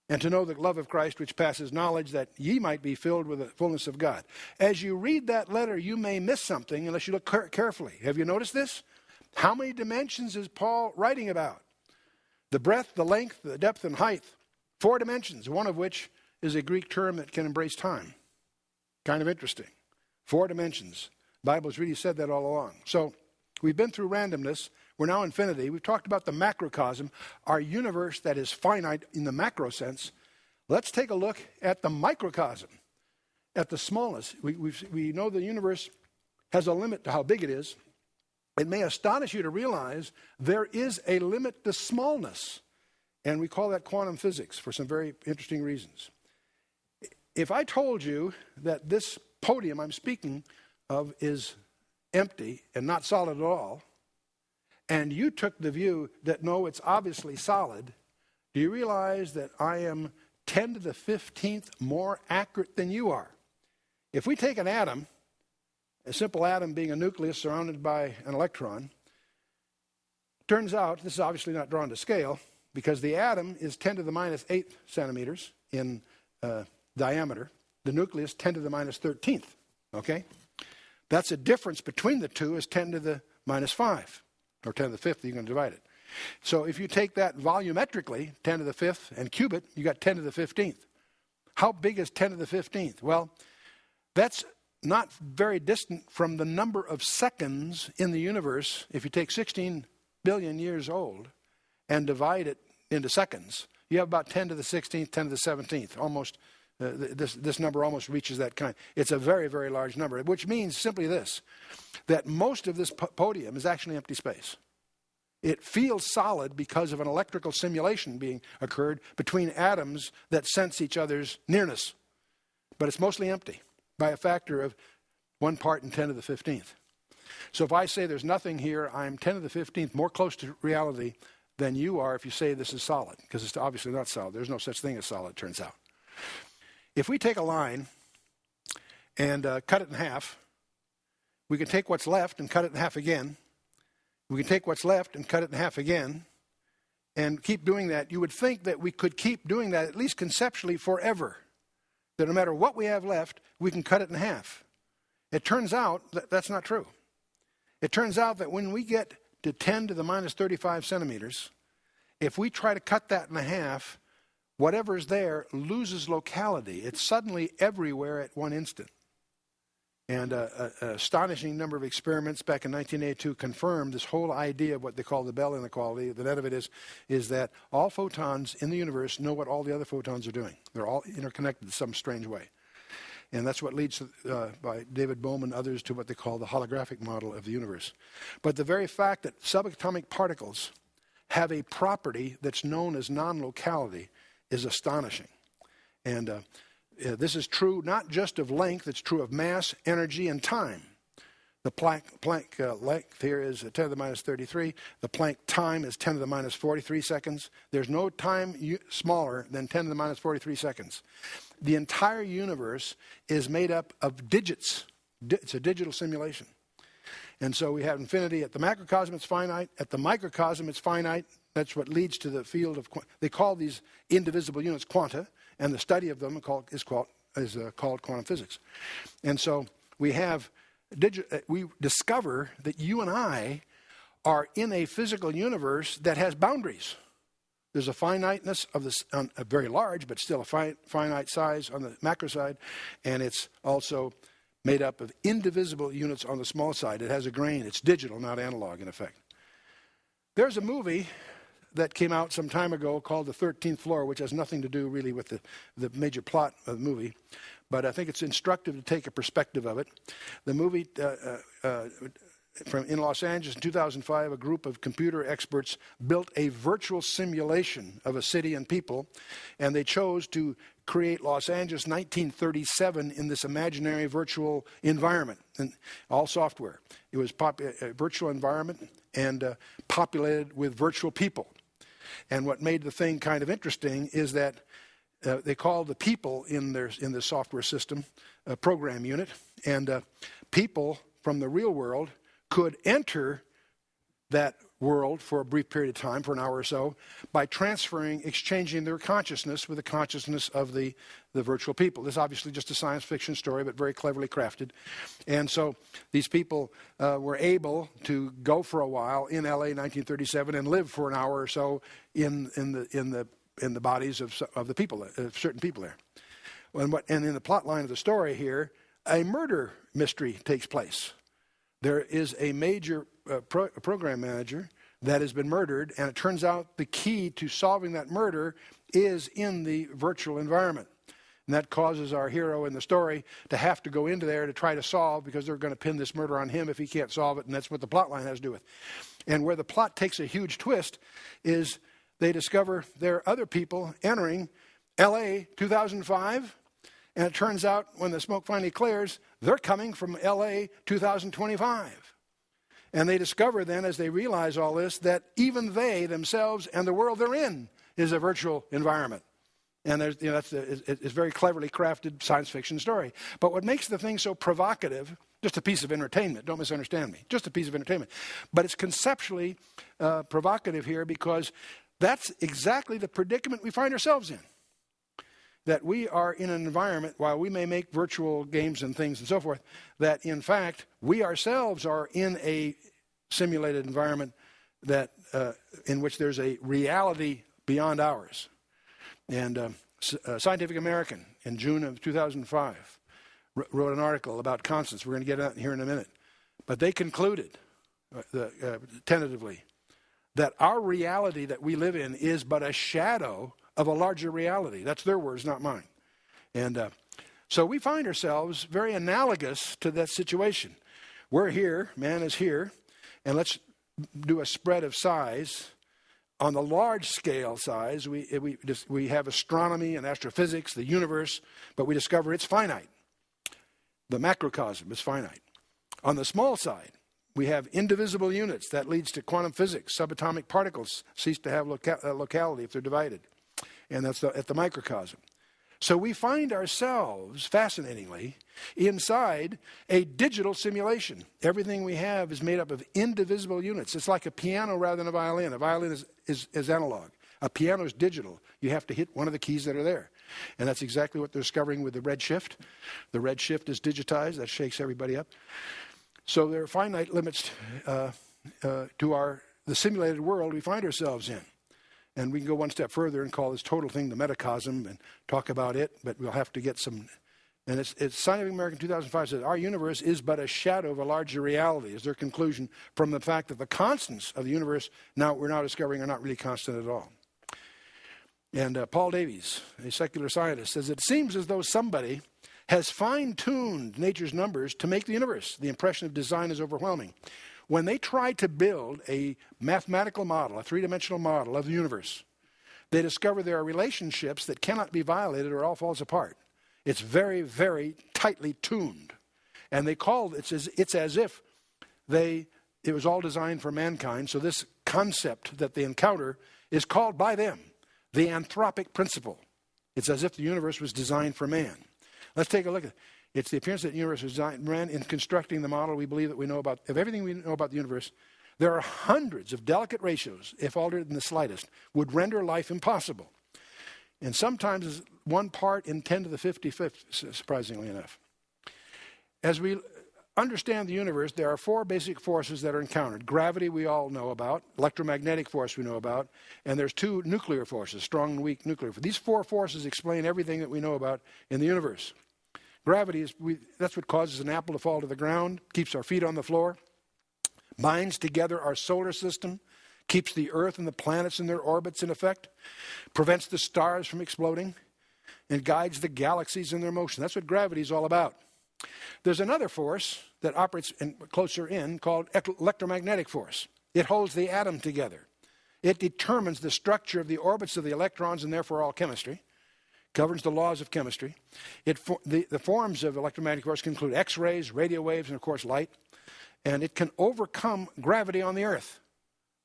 and to know the love of Christ which passes knowledge, that ye might be filled with the fullness of God. As you read that letter, you may miss something unless you look carefully. Have you noticed this? How many dimensions is Paul writing about? The breadth, the length, the depth, and height. 4 dimensions, one of which is a Greek term that can embrace time. Kind of interesting. 4 dimensions. The Bible's really said that all along. So we've been through randomness. We're now infinity. We've talked about the macrocosm, our universe that is finite in the macro sense. Let's take a look at the microcosm, at the smallness. We know the universe has a limit to how big it is. It may astonish you to realize there is a limit to smallness. And we call that quantum physics for some very interesting reasons. If I told you that this podium I'm speaking of is empty and not solid at all, and you took the view that no, it's obviously solid, do you realize that I am 10 to the 15th more accurate than you are? If we take an atom, a simple atom being a nucleus surrounded by an electron, turns out, this is obviously not drawn to scale, because the atom is 10 to the minus 8 centimeters in diameter. The nucleus 10 to the minus 13th, okay? That's a difference between the two is 10 to the minus 5, or 10 to the 5th, you can divide it. So if you take that volumetrically, 10 to the 5th, and cube it, you got 10 to the 15th. How big is 10 to the 15th? Well, that's not very distant from the number of seconds in the universe. If you take 16 billion years old and divide it into seconds, you have about 10 to the 16th, 10 to the 17th. Almost, this number almost reaches that kind. It's a very, very large number, which means simply this, that most of this podium is actually empty space. It feels solid because of an electrical simulation being occurred between atoms that sense each other's nearness. But it's mostly empty by a factor of 1 part in 10 to the 15th. So if I say there's nothing here, I'm 10 to the 15th more close to reality than you are if you say this is solid, because it's obviously not solid. There's no such thing as solid, it turns out. If we take a line and cut it in half, we can take what's left and cut it in half again. We can take what's left and cut it in half again and keep doing that. You would think that we could keep doing that, at least conceptually, forever. That no matter what we have left, we can cut it in half. It turns out that that's not true. It turns out that when we get to 10 to the minus 35 centimeters, if we try to cut that in half, whatever's there loses locality. It's suddenly everywhere at one instant. And an astonishing number of experiments back in 1982 confirmed this whole idea of what they call the Bell inequality. The net of it is that all photons in the universe know what all the other photons are doing. They're all interconnected in some strange way. And that's what leads, by David Bohm and others, to what they call the holographic model of the universe. But the very fact that subatomic particles have a property that's known as non-locality is astonishing. And this is true not just of length, it's true of mass, energy, and time. The Planck length here is 10 to the minus 33. The Planck time is 10 to the minus 43 seconds. There's no time smaller than 10 to the minus 43 seconds. The entire universe is made up of digits. It's a digital simulation. And so we have infinity. At the macrocosm, it's finite. At the microcosm, it's finite. That's what leads to the field of, they call these indivisible units quanta, and the study of them is called quantum physics. And so we discover that you and I are in a physical universe that has boundaries. There's a finiteness of this, a very large, but still a finite size on the macro side, and it's also made up of indivisible units on the small side. It has a grain. It's digital, not analog, in effect. There's a movie that came out some time ago called The 13th Floor, which has nothing to do really with the major plot of the movie. But I think it's instructive to take a perspective of it. The movie in Los Angeles in 2005, a group of computer experts built a virtual simulation of a city and people, and they chose to create Los Angeles 1937 in this imaginary virtual environment, and all software. It was a virtual environment and populated with virtual people. And what made the thing kind of interesting is that they call the people in the software system a program unit, and people from the real world could enter that world for a brief period of time, for an hour or so, by exchanging their consciousness with the consciousness of the virtual people. This is obviously just a science fiction story, but very cleverly crafted. And so these people were able to go for a while in LA in 1937 and live for an hour or so in the bodies of the people, of certain people there. And in the plot line of the story here, a murder mystery takes place. There is a major program manager that has been murdered, and it turns out the key to solving that murder is in the virtual environment. And that causes our hero in the story to have to go into there to try to solve, because they're going to pin this murder on him if he can't solve it, and that's what the plot line has to do with. And where the plot takes a huge twist is they discover there are other people entering LA 2005, and it turns out when the smoke finally clears, they're coming from LA 2025. And they discover then, as they realize all this, that even they themselves and the world they're in is a virtual environment. And it's a very cleverly crafted science fiction story. But what makes the thing so provocative, just a piece of entertainment, don't misunderstand me, just a piece of entertainment. But it's conceptually provocative here because that's exactly the predicament we find ourselves in. That we are in an environment, while we may make virtual games and things and so forth, that in fact we ourselves are in a simulated environment that in which there's a reality beyond ours. And Scientific American in June of 2005 wrote an article about constants. We're going to get out here in a minute. But they concluded, tentatively, that our reality that we live in is but a shadow of a larger reality. That's their words, not mine. And so we find ourselves very analogous to that situation. We're here, man is here, and let's do a spread of size. On the large scale size, we have astronomy and astrophysics, the universe, but we discover it's finite. The macrocosm is finite. On the small side, we have indivisible units. That leads to quantum physics. Subatomic particles cease to have locality if they're divided. And that's at the microcosm. So we find ourselves, fascinatingly, inside a digital simulation. Everything we have is made up of indivisible units. It's like a piano rather than a violin. A violin is analog. A piano is digital. You have to hit one of the keys that are there. And that's exactly what they're discovering with the red shift. The red shift is digitized. That shakes everybody up. So there are finite limits to the simulated world we find ourselves in. And we can go one step further and call this total thing the metacosm and talk about it, but we'll have to get some. And it's Scientific American 2005 says, our universe is but a shadow of a larger reality, is their conclusion from the fact that the constants of the universe we're now discovering are not really constant at all. And Paul Davies, a secular scientist, says, it seems as though somebody has fine-tuned nature's numbers to make the universe. The impression of design is overwhelming. When they try to build a mathematical model, a three-dimensional model of the universe, they discover there are relationships that cannot be violated or all falls apart. It's very, very tightly tuned. And they call it's as if it was all designed for mankind. So this concept that they encounter is called by them the anthropic principle. It's as if the universe was designed for man. Let's take a look at it. It's the appearance that the universe was designed for man. In constructing the model we believe that we know about, of everything we know about the universe, there are hundreds of delicate ratios, if altered in the slightest, would render life impossible. And sometimes 1 part in 10 to the 55th, surprisingly enough. As we understand the universe, there are 4 basic forces that are encountered. Gravity we all know about, electromagnetic force we know about, and there's 2 nuclear forces, strong and weak nuclear forces. These 4 forces explain everything that we know about in the universe. Gravity that's what causes an apple to fall to the ground, keeps our feet on the floor, binds together our solar system, keeps the Earth and the planets in their orbits in effect, prevents the stars from exploding, and guides the galaxies in their motion. That's what gravity is all about. There's another force that operates closer in called electromagnetic force. It holds the atom together. It determines the structure of the orbits of the electrons and therefore all chemistry, governs the laws of chemistry. The forms of electromagnetic force can include X-rays, radio waves, and of course light. And it can overcome gravity on the Earth.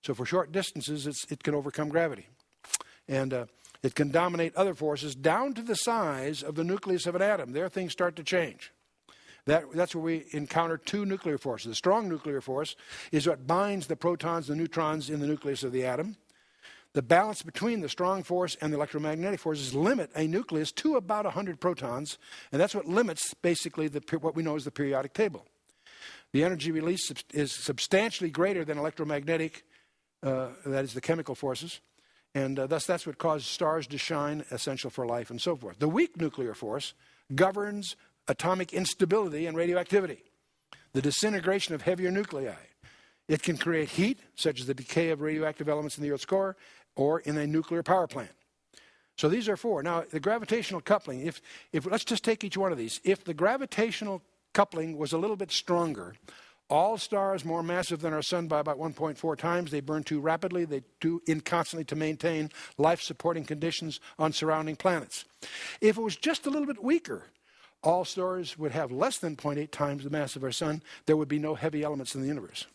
So for short distances, it can overcome gravity. And it can dominate other forces down to the size of the nucleus of an atom. There things start to change. That's where we encounter 2 nuclear forces. The strong nuclear force is what binds the protons and neutrons in the nucleus of the atom. The balance between the strong force and the electromagnetic forces limit a nucleus to about 100 protons, and that's what limits basically what we know as the periodic table. The energy release is substantially greater than electromagnetic, that is the chemical forces, and thus that's what causes stars to shine, essential for life and so forth. The weak nuclear force governs atomic instability and radioactivity, the disintegration of heavier nuclei. It can create heat, such as the decay of radioactive elements in the Earth's core, or in a nuclear power plant. So these are 4. Now, the gravitational coupling, if let's just take each one of these. If the gravitational coupling was a little bit stronger, all stars more massive than our sun by about 1.4 times, they burn too rapidly, they do inconstantly to maintain life-supporting conditions on surrounding planets. If it was just a little bit weaker, all stars would have less than 0.8 times the mass of our sun. There would be no heavy elements in the universe.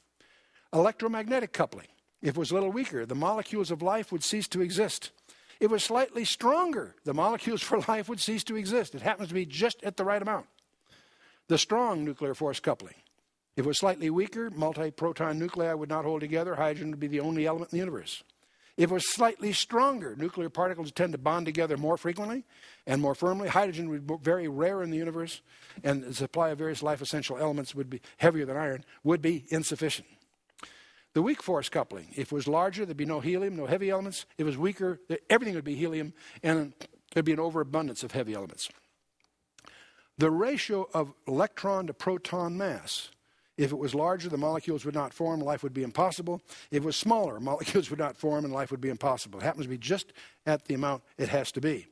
Electromagnetic coupling. If it was a little weaker, the molecules of life would cease to exist. If it was slightly stronger, the molecules for life would cease to exist. It happens to be just at the right amount. The strong nuclear force coupling. If it was slightly weaker, multi-proton nuclei would not hold together. Hydrogen would be the only element in the universe. If it was slightly stronger, nuclear particles tend to bond together more frequently and more firmly. Hydrogen would be very rare in the universe, and the supply of various life-essential elements would be heavier than iron, would be insufficient. The weak force coupling, if it was larger, there'd be no helium, no heavy elements. If it was weaker, everything would be helium, and there'd be an overabundance of heavy elements. the ratio of electron to proton mass. If it was larger, the molecules would not form, life would be impossible. If it was smaller, molecules would not form and life would be impossible. It happens to be just at the amount it has to be.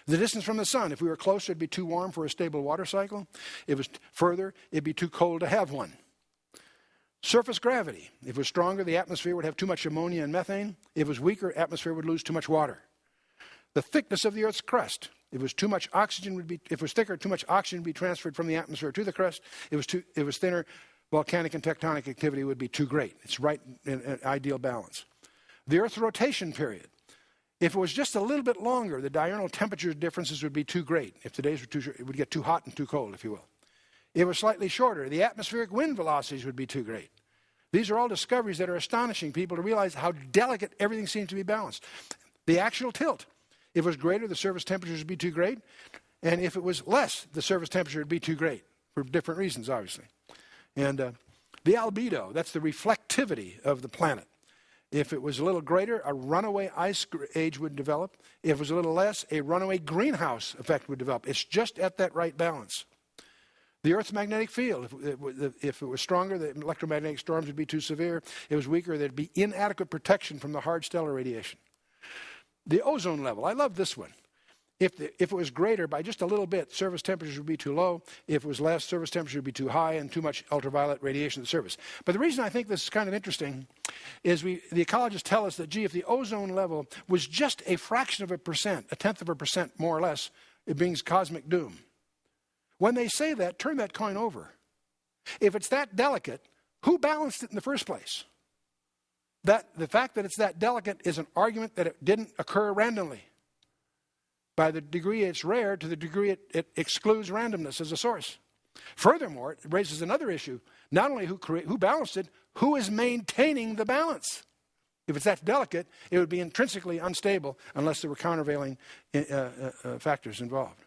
The distance from the sun, if we were closer, it'd be too warm for a stable water cycle. If it was further, it'd be too cold to have one. Surface gravity, if it was stronger, the atmosphere would have too much ammonia and methane. If it was weaker, atmosphere would lose too much water. The thickness of the Earth's crust, if it was too much oxygen if it was thicker, too much oxygen would be transferred from the atmosphere to the crust. If it was thinner, volcanic and tectonic activity would be too great. It's right in an ideal balance. The Earth's rotation period, if it was just a little bit longer, the diurnal temperature differences would be too great. If the days were too short, it would get too hot and too cold, if you will. If it was slightly shorter, the atmospheric wind velocities would be too great. These are all discoveries that are astonishing people to realize how delicate everything seems to be balanced. The axial tilt, if it was greater, the surface temperatures would be too great. And if it was less, the surface temperature would be too great, for different reasons, obviously. And the albedo, that's the reflectivity of the planet. If it was a little greater, a runaway ice age would develop. If it was a little less, a runaway greenhouse effect would develop. It's just at that right balance. The Earth's magnetic field, if it was stronger, the electromagnetic storms would be too severe. If it was weaker, there'd be inadequate protection from the hard stellar radiation. The ozone level, I love this one. If it was greater by just a little bit, surface temperatures would be too low. If it was less, surface temperature would be too high and too much ultraviolet radiation at the surface. But the reason I think this is kind of interesting is the ecologists tell us that, gee, if the ozone level was just a fraction of a percent, a tenth of a percent more or less, it brings cosmic doom. When they say that, turn that coin over. If it's that delicate, who balanced it in the first place? The fact that it's that delicate is an argument that it didn't occur randomly. By the degree it's rare to the degree it excludes randomness as a source. Furthermore, it raises another issue. Not only who balanced it, who is maintaining the balance? If it's that delicate, it would be intrinsically unstable unless there were countervailing factors involved.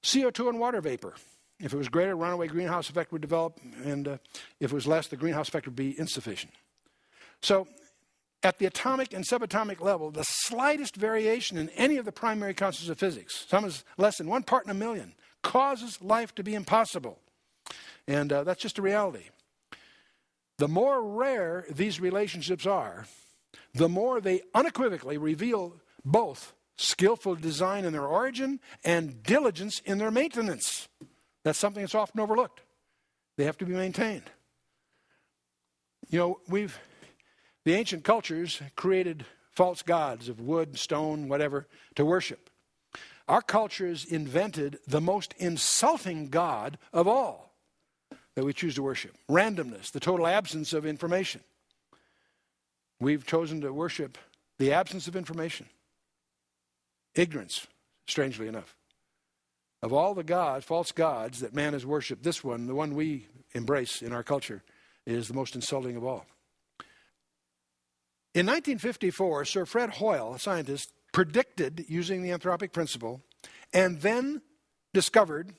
CO2 and water vapor. If it was greater, runaway greenhouse effect would develop, and if it was less, the greenhouse effect would be insufficient. So, at the atomic and subatomic level, the slightest variation in any of the primary constants of physics, some is less than 1 part in a million, causes life to be impossible. And that's just a reality. The more rare these relationships are, the more they unequivocally reveal both skillful design in their origin and diligence in their maintenance. That's something that's often overlooked. They have to be maintained. You know, the ancient cultures created false gods of wood, stone, whatever, to worship. Our cultures invented the most insulting god of all that we choose to worship. Randomness, the total absence of information. We've chosen to worship the absence of information. Ignorance, strangely enough. Of all the gods, false gods that man has worshipped, this one, the one we embrace in our culture, is the most insulting of all. In 1954, Sir Fred Hoyle, a scientist, predicted using the anthropic principle and then discovered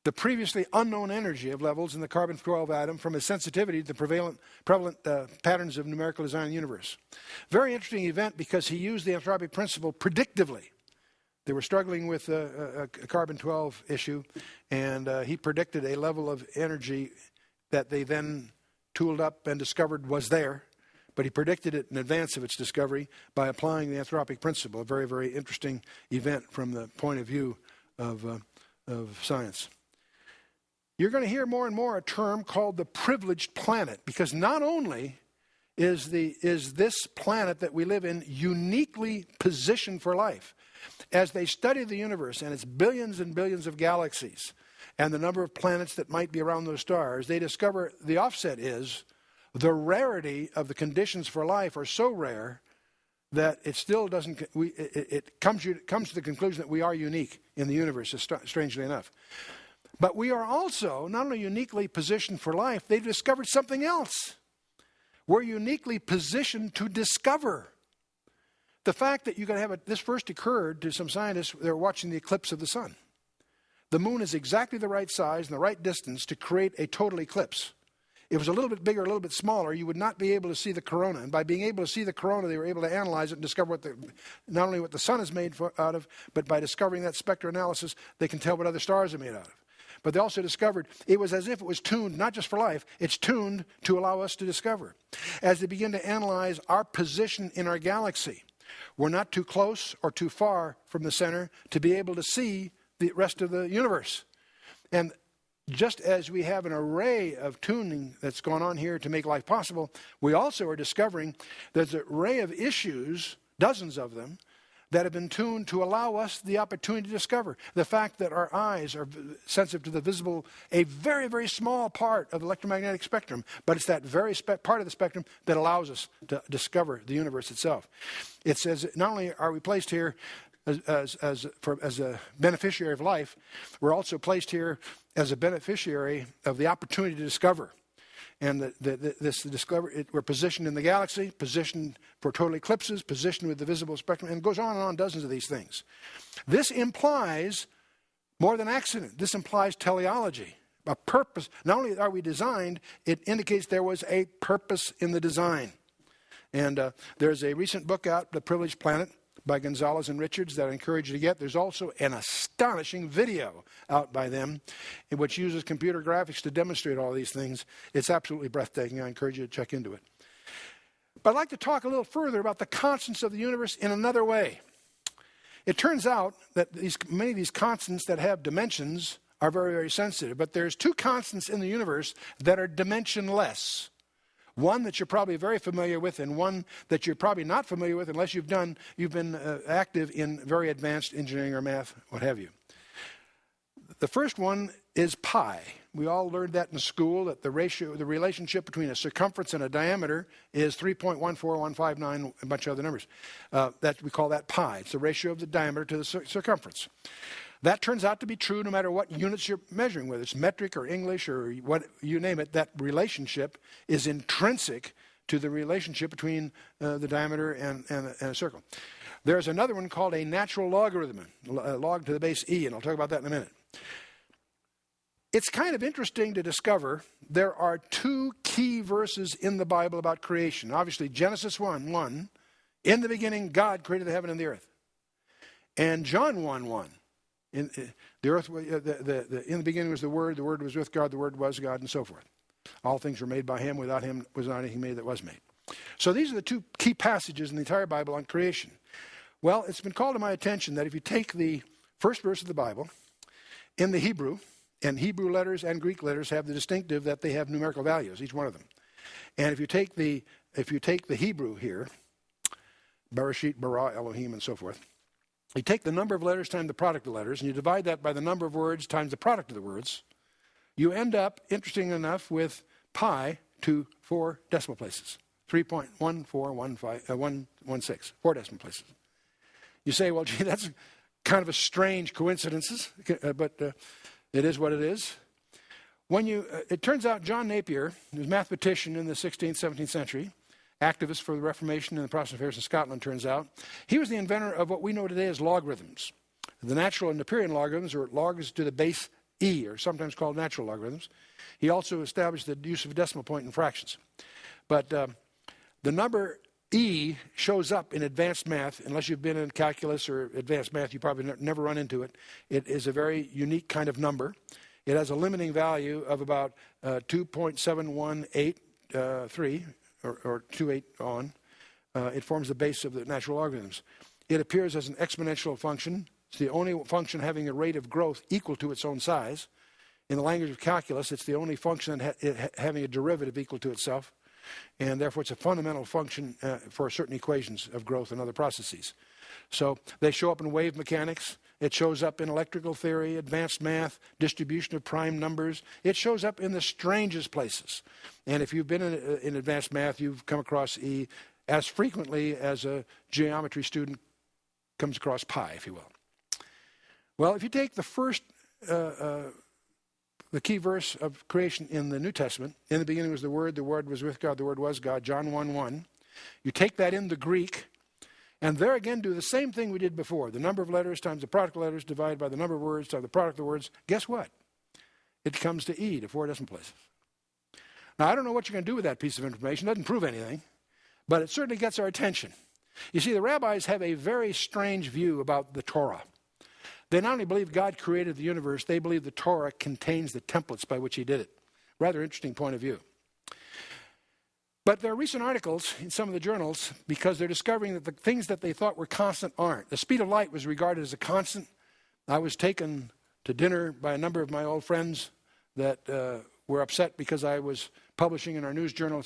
the previously unknown energy of levels in the carbon-12 atom from its sensitivity to the prevalent patterns of numerical design in the universe. Very interesting event because he used the anthropic principle predictively. They were struggling with a carbon-12 issue, and he predicted a level of energy that they then tooled up and discovered was there. But he predicted it in advance of its discovery by applying the anthropic principle, a very, very interesting event from the point of view of science. You're going to hear more and more a term called the privileged planet, because not only is this planet that we live in uniquely positioned for life, as they study the universe and its billions and billions of galaxies and the number of planets that might be around those stars, they discover the offset is the rarity of the conditions for life are so rare that it still doesn't. It comes to the conclusion that we are unique in the universe, strangely enough. But we are also not only uniquely positioned for life, they've discovered something else. We're uniquely positioned to discover. The fact that you can have this first occurred to some scientists. They were watching the eclipse of the sun. The moon is exactly the right size and the right distance to create a total eclipse. it was a little bit bigger, a little bit smaller, you would not be able to see the corona. And by being able to see the corona, they were able to analyze it and discover not only what the sun is made out of, but by discovering that spectroanalysis, they can tell what other stars are made out of. But they also discovered it was as if it was tuned, not just for life, it's tuned to allow us to discover. As they begin to analyze our position in our galaxy, we're not too close or too far from the center to be able to see the rest of the universe. And just as we have an array of tuning that's gone on here to make life possible, we also are discovering there's an array of issues, dozens of them, that have been tuned to allow us the opportunity to discover. The fact that our eyes are sensitive to the visible, a very, very small part of the electromagnetic spectrum, but it's that very part of the spectrum that allows us to discover the universe itself. It says not only are we placed here as a beneficiary of life, we're also placed here as a beneficiary of the opportunity to discover. And we're positioned in the galaxy, positioned for total eclipses, positioned with the visible spectrum, and it goes on, dozens of these things. This implies more than accident. This implies teleology, a purpose. Not only are we designed, it indicates there was a purpose in the design. And there's a recent book out, The Privileged Planet, by Gonzalez and Richards, that I encourage you to get. There's also an astonishing video out by them, which uses computer graphics to demonstrate all these things. It's absolutely breathtaking. I encourage you to check into it. But I'd like to talk a little further about the constants of the universe in another way. It turns out that many of these constants that have dimensions are very, very sensitive. But there's two constants in the universe that are dimensionless. One that you're probably very familiar with, and one that you're probably not familiar with unless you've been active in very advanced engineering or math, what have you. The first one is pi. We all learned that in school, that the relationship between a circumference and a diameter is 3.14159, a bunch of other numbers. We call that pi. It's the ratio of the diameter to the circumference. That turns out to be true no matter what units you're measuring, whether it's metric or English or what you name it. That relationship is intrinsic to the relationship between the diameter and a circle. There's another one called a natural logarithm, log to the base e, and I'll talk about that in a minute. It's kind of interesting to discover there are two key verses in the Bible about creation. Obviously, Genesis 1:1, in the beginning God created the heaven and the earth. And John 1:1. In the beginning was the Word was with God, the Word was God, and so forth. All things were made by Him. Without Him was not anything made that was made. So these are the two key passages in the entire Bible on creation. Well, it's been called to my attention that if you take the first verse of the Bible in the Hebrew, and Hebrew letters and Greek letters have the distinctive that they have numerical values, each one of them. And if you take the Hebrew here, Bereshit, bara, Elohim, and so forth, you take the number of letters times the product of letters, and you divide that by the number of words times the product of the words, you end up, interesting enough, with pi to 4 decimal places. 3.14116, 4 decimal places. You say, well, gee, that's kind of a strange coincidence, but it is what it is. It turns out John Napier, who was a mathematician in the 16th, 17th century, activist for the Reformation and the Protestant affairs in Scotland, turns out. He was the inventor of what we know today as logarithms. The natural and Napierian logarithms, or logs to the base e, or sometimes called natural logarithms. He also established the use of a decimal point in fractions. But the number e shows up in advanced math. Unless you've been in calculus or advanced math, you probably never run into it. It is a very unique kind of number. It has a limiting value of about 2.7183, or 28 on. It forms the base of the natural logarithms. It appears as an exponential function. It's the only function having a rate of growth equal to its own size. In the language of calculus, it's the only function having a derivative equal to itself. And therefore, it's a fundamental function for certain equations of growth and other processes. So they show up in wave mechanics. It shows up in electrical theory, advanced math, distribution of prime numbers. It shows up in the strangest places. And if you've been in advanced math, you've come across E as frequently as a geometry student comes across pi, if you will. Well, if you take the first, the key verse of creation in the New Testament, in the beginning was the Word was with God, the Word was God, John 1:1. You take that in the Greek, and there again do the same thing we did before. The number of letters times the product of letters divided by the number of words times the product of the words. Guess what? It comes to E, to 4 decimal places. Now, I don't know what you're going to do with that piece of information. It doesn't prove anything, but it certainly gets our attention. You see, the rabbis have a very strange view about the Torah. They not only believe God created the universe, they believe the Torah contains the templates by which he did it. Rather interesting point of view. But there are recent articles in some of the journals because they're discovering that the things that they thought were constant aren't. The speed of light was regarded as a constant. I was taken to dinner by a number of my old friends that were upset because I was publishing in our news journal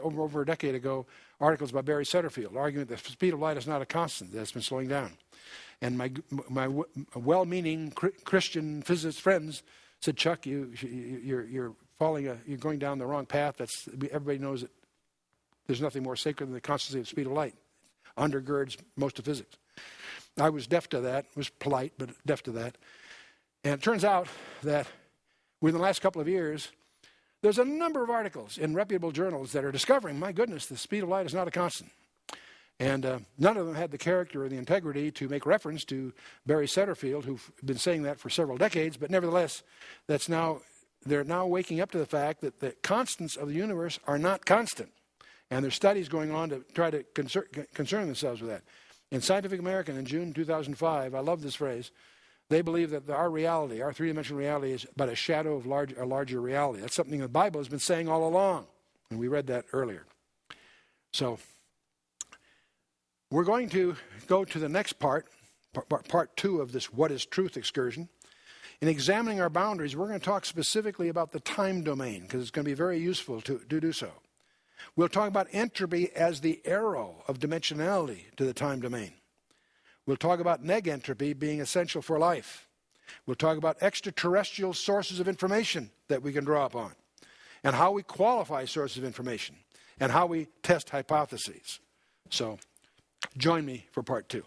over a decade ago articles by Barry Setterfield, arguing that the speed of light is not a constant, that it's been slowing down. And my well-meaning Christian physicist friends said, Chuck, you're going down the wrong path. Everybody knows that there's nothing more sacred than the constancy of the speed of light. It undergirds most of physics. I was deaf to that, was polite, but deaf to that. And it turns out that within the last couple of years, there's a number of articles in reputable journals that are discovering, my goodness, the speed of light is not a constant. And none of them had the character or the integrity to make reference to Barry Setterfield, who've been saying that for several decades. But nevertheless, they're now waking up to the fact that the constants of the universe are not constant. And there's studies going on to try to concern themselves with that. In Scientific American in June 2005, I love this phrase, they believe that our reality, our three-dimensional reality, is but a shadow of a larger reality. That's something the Bible has been saying all along. And we read that earlier. So we're going to go to the next part 2 of this What is Truth excursion. In examining our boundaries, we're going to talk specifically about the time domain, because it's going to be very useful to do so. We'll talk about entropy as the arrow of dimensionality to the time domain. We'll talk about negentropy being essential for life. We'll talk about extraterrestrial sources of information that we can draw upon, and how we qualify sources of information, and how we test hypotheses. So join me for part 2.